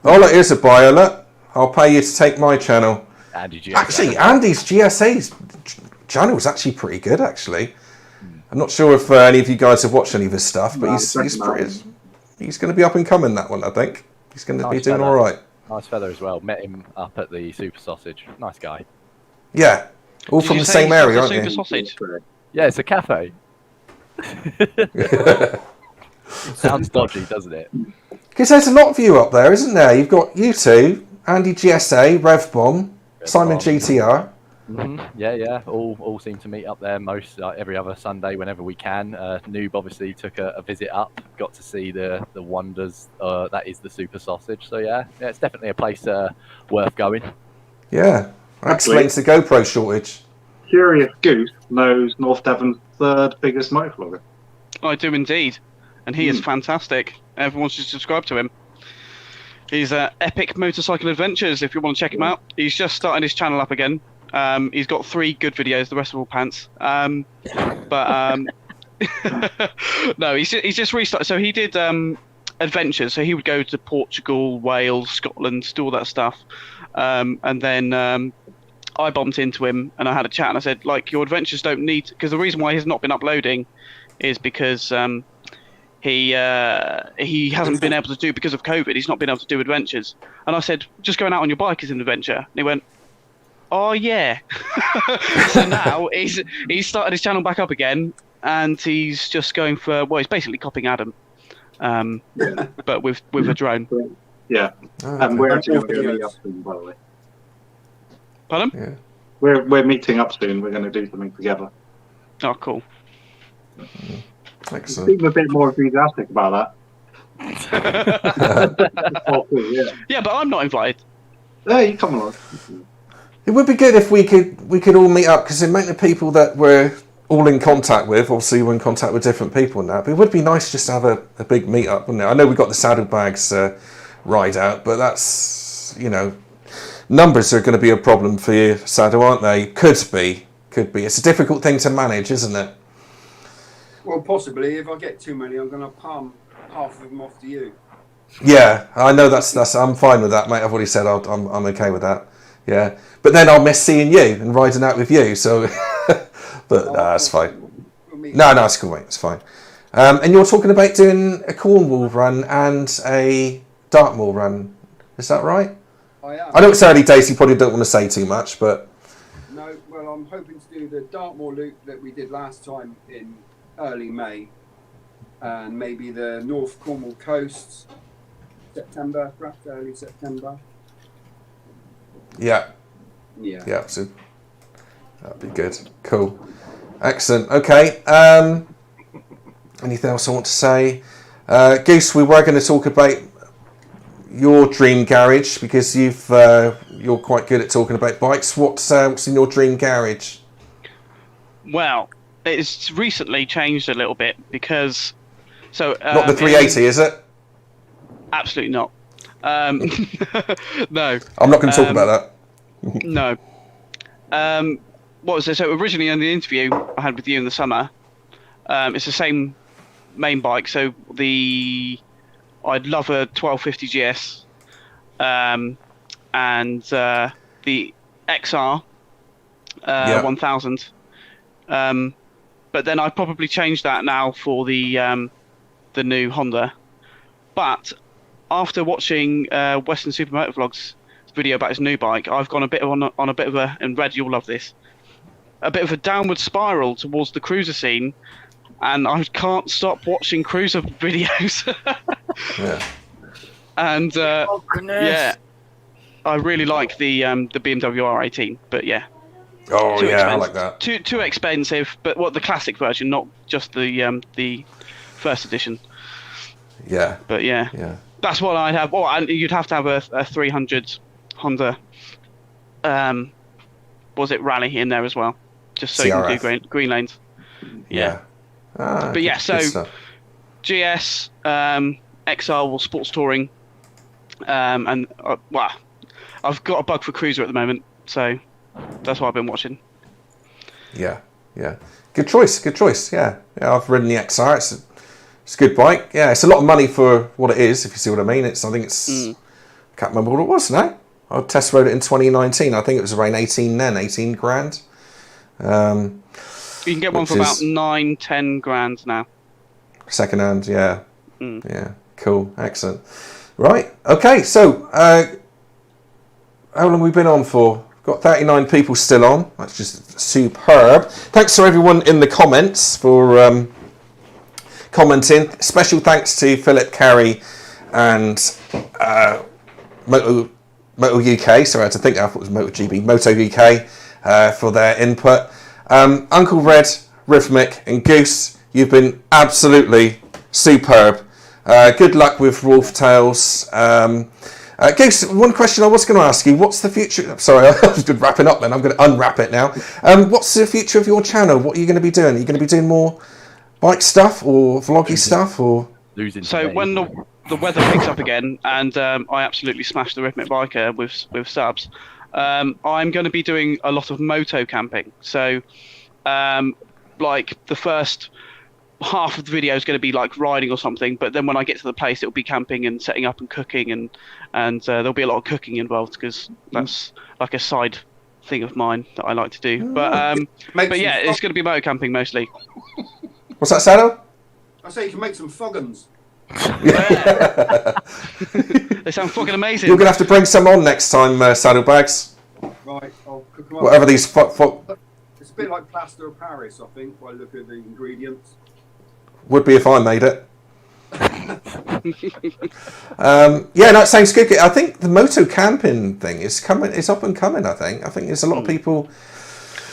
Speaker 1: Oh, look, here's a buyer. Look, I'll pay you to take my channel.
Speaker 7: Andy GSA.
Speaker 1: Actually, Andy's GSA's channel is actually pretty good, actually. I'm not sure if any of you guys have watched any of his stuff, but he's going to be up and coming, that one, I think. He's going to be doing all right.
Speaker 7: Nice fella as well. Met him up at the Super Sausage. Nice guy.
Speaker 1: Yeah. All from the same area, aren't you?
Speaker 6: Sausage?
Speaker 7: Yeah, it's a cafe. Sounds dodgy, doesn't it?
Speaker 1: Because there's a lot of you up there, isn't there? You've got you two, Andy GSA, Rev Bomb, Simon GTR.
Speaker 7: Yeah. All seem to meet up there most every other Sunday whenever we can. Noob obviously took a visit up, got to see the wonders that is the Super Sausage. So yeah, it's definitely a place worth going.
Speaker 1: Yeah, that explains the GoPro shortage.
Speaker 5: Curious Goose knows North Devon's third biggest motovlogger.
Speaker 6: I do indeed, and he is fantastic. Everyone should subscribe to him. He's Epic Motorcycle Adventures. If you want to check him out, he's just starting his channel up again. He's got 3 good videos. The rest are all pants. No, he's just restarted. So he did adventures. So he would go to Portugal, Wales, Scotland, do all that stuff, and then I bumped into him and I had a chat and I said, like, your adventures don't need, because the reason why he's not been uploading is because he hasn't been able to do, because of COVID, he's not been able to do adventures. And I said, just going out on your bike is an adventure. And he went, oh yeah. So now he's started his channel back up again and he's just going for, well, he's basically copying Adam, but with a drone.
Speaker 5: Yeah, and we're actually going to meet up soon, by the way.
Speaker 6: Pardon?
Speaker 1: Yeah.
Speaker 5: We're meeting up soon. We're going to do something together.
Speaker 6: Oh, cool.
Speaker 1: Excellent.
Speaker 5: You seem a bit more enthusiastic about that. Oh, cool, yeah.
Speaker 6: Yeah, but I'm not invited.
Speaker 5: Hey, come along.
Speaker 1: It would be good if we could all meet up, because the amount of people that we're all in contact with, obviously we're in contact with different people and that, but it would be nice just to have a big meet up, wouldn't it? I know we've got the saddlebags ride out, but that's, numbers are going to be a problem for you, Saddle, aren't they? Could be. It's a difficult thing to manage, isn't it?
Speaker 3: Well, possibly. If I get too many, I'm going to palm half of them off to you.
Speaker 1: Yeah, I know that's. I'm fine with that, mate. I've already said I'm okay with that. Yeah, but then I'll miss seeing you and riding out with you. So, but that's fine. No, it's cool, mate. It's fine. And you're talking about doing a Cornwall run and a Dartmoor run. Is that right?
Speaker 3: I am.
Speaker 1: I know it's early days. You probably don't want to say too much, but
Speaker 3: No, well, I'm hoping to do the Dartmoor loop that we did last time in early May, and maybe the North Cornwall coast, September, perhaps early September.
Speaker 1: yeah. So that'd be good. Cool, excellent. Okay. Anything else I want to say? Goose, we were going to talk about your dream garage, because you're quite good at talking about bikes. What's in your dream garage?
Speaker 6: Well, it's recently changed a little bit because
Speaker 1: not the 380, is it?
Speaker 6: Absolutely not. No.
Speaker 1: I'm not going to talk about that.
Speaker 6: No. What was it? So originally in the interview I had with you in the summer, it's the same main bike. So I'd love a 1250 GS, and the XR 1000. But then I'd probably change that now for the new Honda. But after watching Western Supermotovlog's video about his new bike, I've gone a bit on a bit of a, and Red, you'll love this, a bit of a downward spiral towards the cruiser scene, and I can't stop watching cruiser videos.
Speaker 1: Yeah. And
Speaker 6: yeah, I really like the BMW R18, but yeah.
Speaker 1: Oh yeah, I like that.
Speaker 6: Too expensive, but the classic version, not just the first edition.
Speaker 1: Yeah.
Speaker 6: But yeah. That's what I'd have. Well, and you'd have to have a 300 Honda. Was it Rally in there as well? Just so
Speaker 1: CRF.
Speaker 6: you can do green lanes. Yeah. But yeah, so GS, XR or sports touring, and well, I've got a bug for cruiser at the moment, so that's what I've been watching.
Speaker 1: Yeah, yeah. Good choice, good choice. Yeah, yeah. I've ridden the XR. It's a good bike. Yeah, it's a lot of money for what it is, if you see what I mean. I think it's. I can't remember what it was now. I test rode it in 2019. I think it was around 18 grand.
Speaker 6: You can get one for about 9-10 grand now.
Speaker 1: Second hand, yeah. Yeah, cool, excellent. Right, okay, so how long have we been on for? Got 39 people still on. That's just superb. Thanks to everyone in the comments for commenting. Special thanks to Philip, Carey, and Moto UK. Sorry, I had to think. I thought it was Moto GB. Moto UK for their input. Uncle Red, Rhythmic, and Goose, you've been absolutely superb. Good luck with wolftales. Goose, one question I was going to ask you. What's the future? Sorry, I was good wrapping up then. I'm going to unwrap it now. What's the future of your channel? What are you going to be doing? Are you going to be doing more bike stuff or vloggy stuff? Or
Speaker 6: so when the weather picks up again and I absolutely smash the Rhythmic biker with subs, I'm going to be doing a lot of moto camping. So like the first half of the video is going to be like riding or something, but then when I get to the place, it'll be camping and setting up and cooking, and there'll be a lot of cooking involved because that's like a side thing of mine that I like to do. But yeah, it's going to be moto camping mostly.
Speaker 1: What's that, Saddle?
Speaker 3: I say you can make some foggans.
Speaker 6: They sound fucking amazing.
Speaker 1: You're going to have to bring some on next time, Saddlebags.
Speaker 3: Right, I'll cook them up.
Speaker 1: Whatever these...
Speaker 3: It's a bit like plaster of Paris, I think, if I look at the ingredients.
Speaker 1: Would be if I made it. Yeah, no, it sounds good. I think the moto camping thing is coming. It's up and coming. I think there's a lot of people.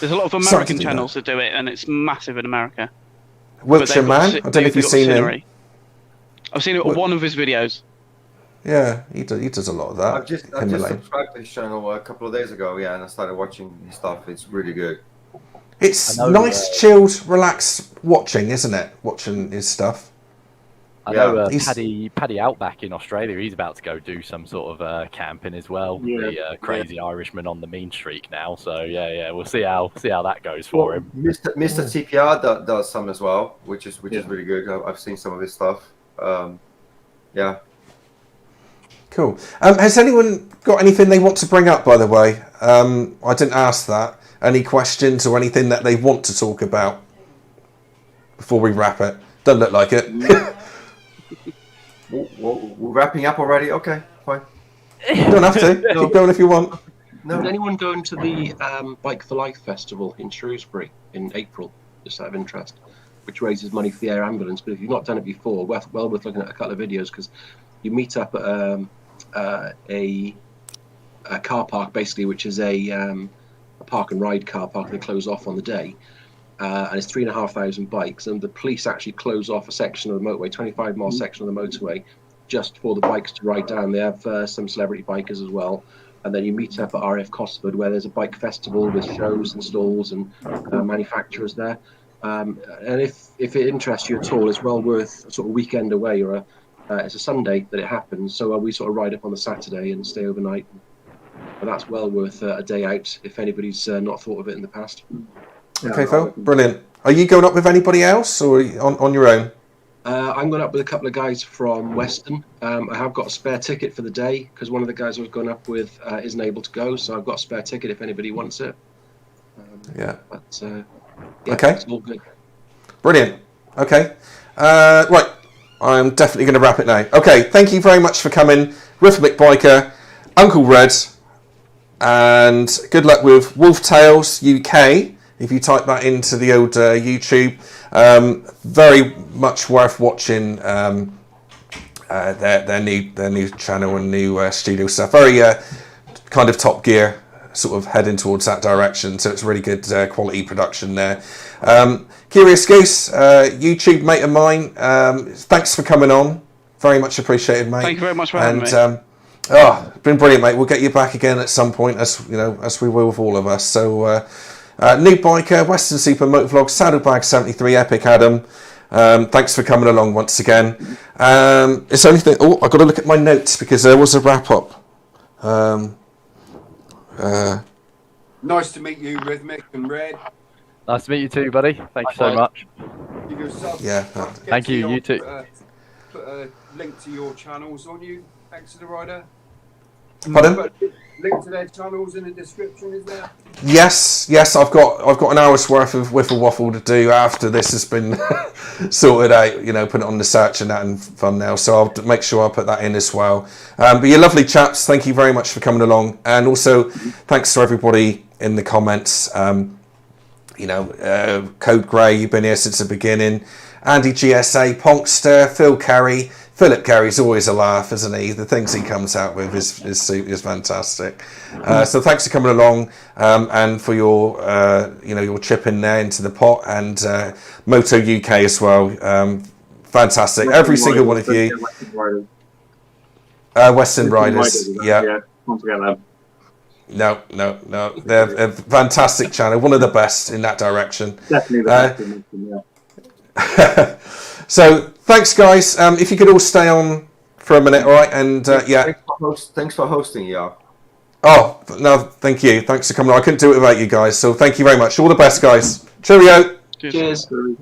Speaker 6: There's a lot of American channels that do it, and it's massive in America.
Speaker 1: Wiltshire Man. I don't know if you've seen him.
Speaker 6: I've seen one of his videos.
Speaker 1: Yeah, he does a lot of that.
Speaker 2: I've just subscribed to his channel a couple of days ago. Yeah, and I started watching his stuff. It's really good.
Speaker 1: It's nice, chilled, relaxed watching, isn't it? Watching his stuff.
Speaker 7: I know Paddy Outback in Australia, he's about to go do some sort of camping as well. Yeah. The crazy Irishman on the mean streak now. So yeah, we'll see how that goes for him.
Speaker 2: Mr. TPR does some as well, which is really good. I've seen some of his stuff. Yeah.
Speaker 1: Cool. Has anyone got anything they want to bring up, by the way? I didn't ask that. Any questions or anything that they want to talk about before we wrap it? Doesn't look like it.
Speaker 2: We're wrapping up already? Okay, fine.
Speaker 1: You don't have to. Keep going if you want.
Speaker 4: No. Is anyone going to the Bike for Life festival in Shrewsbury in April, just out of interest, which raises money for the air ambulance? But if you've not done it before, well worth looking at a couple of videos, because you meet up at a car park, basically, which is a park and ride car park. They close off on the day, and it's 3,500 bikes, and the police actually close off a section of the motorway, 25-mile section of the motorway, just for the bikes to ride down. They have some celebrity bikers as well, and then you meet up at RF Cosford, where there's a bike festival with shows and stalls and manufacturers there. And if it interests you at all, it's well worth a sort of weekend away, or it's a Sunday that it happens, so we sort of ride up on the Saturday and stay overnight. But that's well worth a day out if anybody's not thought of it in the past.
Speaker 1: Okay, Phil, brilliant. Are you going up with anybody else, or on your own?
Speaker 4: I'm going up with a couple of guys from Western. I have got a spare ticket for the day, because one of the guys I was going up with isn't able to go, so I've got a spare ticket if anybody wants it. Okay. It's all good.
Speaker 1: Brilliant. Okay. Right. I'm definitely going to wrap it now. Okay, thank you very much for coming, Rhythmic Biker, Uncle Red, and good luck with Wolftales UK. If you type that into the old YouTube, very much worth watching their new channel and new studio stuff. Very kind of Top Gear, sort of heading towards that direction. So it's really good quality production there. Curious Goose, YouTube mate of mine. Thanks for coming on. Very much appreciated, mate.
Speaker 6: Thank you very much for having me.
Speaker 1: It's been brilliant, mate. We'll get you back again at some point, as we will with all of us. So, noobbiker, Western Supermotovlog, Saddlebag 73, Epic Adam. Thanks for coming along once again. Is there anything? Oh, I've got to look at my notes because there was a wrap up.
Speaker 3: Nice to meet you, Rhythmic and Red.
Speaker 7: Nice to meet you too, buddy. Thank you so much.
Speaker 3: Give you a sub.
Speaker 1: Yeah.
Speaker 7: Thank you. You too.
Speaker 3: Put a link to your channels on you, Exeterrider.
Speaker 1: Pardon?
Speaker 3: Link to their channels in the description, is there?
Speaker 1: Yes. I've got an hour's worth of Wiffle Waffle to do after this has been sorted out. You know, put it on the search and that and thumbnail. So I'll make sure I put that in as well. But you're lovely chaps. Thank you very much for coming along, and also thanks to everybody in the comments. You know, Code Grey, you've been here since the beginning. Andy GSA, Ponkster, Phil Carey. Philip Carey's always a laugh, isn't he? The things he comes out with is fantastic. So thanks for coming along and for your your chip in there into the pot, and Moto UK as well. Fantastic, every single one of you. Western Riders, yeah.
Speaker 5: Don't forget them.
Speaker 1: No. They're a fantastic channel, one of the best in that direction.
Speaker 5: Definitely the best.
Speaker 1: So thanks, guys. If you could all stay on for a minute, all right? And yeah.
Speaker 2: Thanks for hosting, yeah.
Speaker 1: Oh no, thank you. Thanks for coming on. I couldn't do it without you guys. So thank you very much. All the best, guys. Cheerio.
Speaker 6: Cheers.
Speaker 5: Cheers.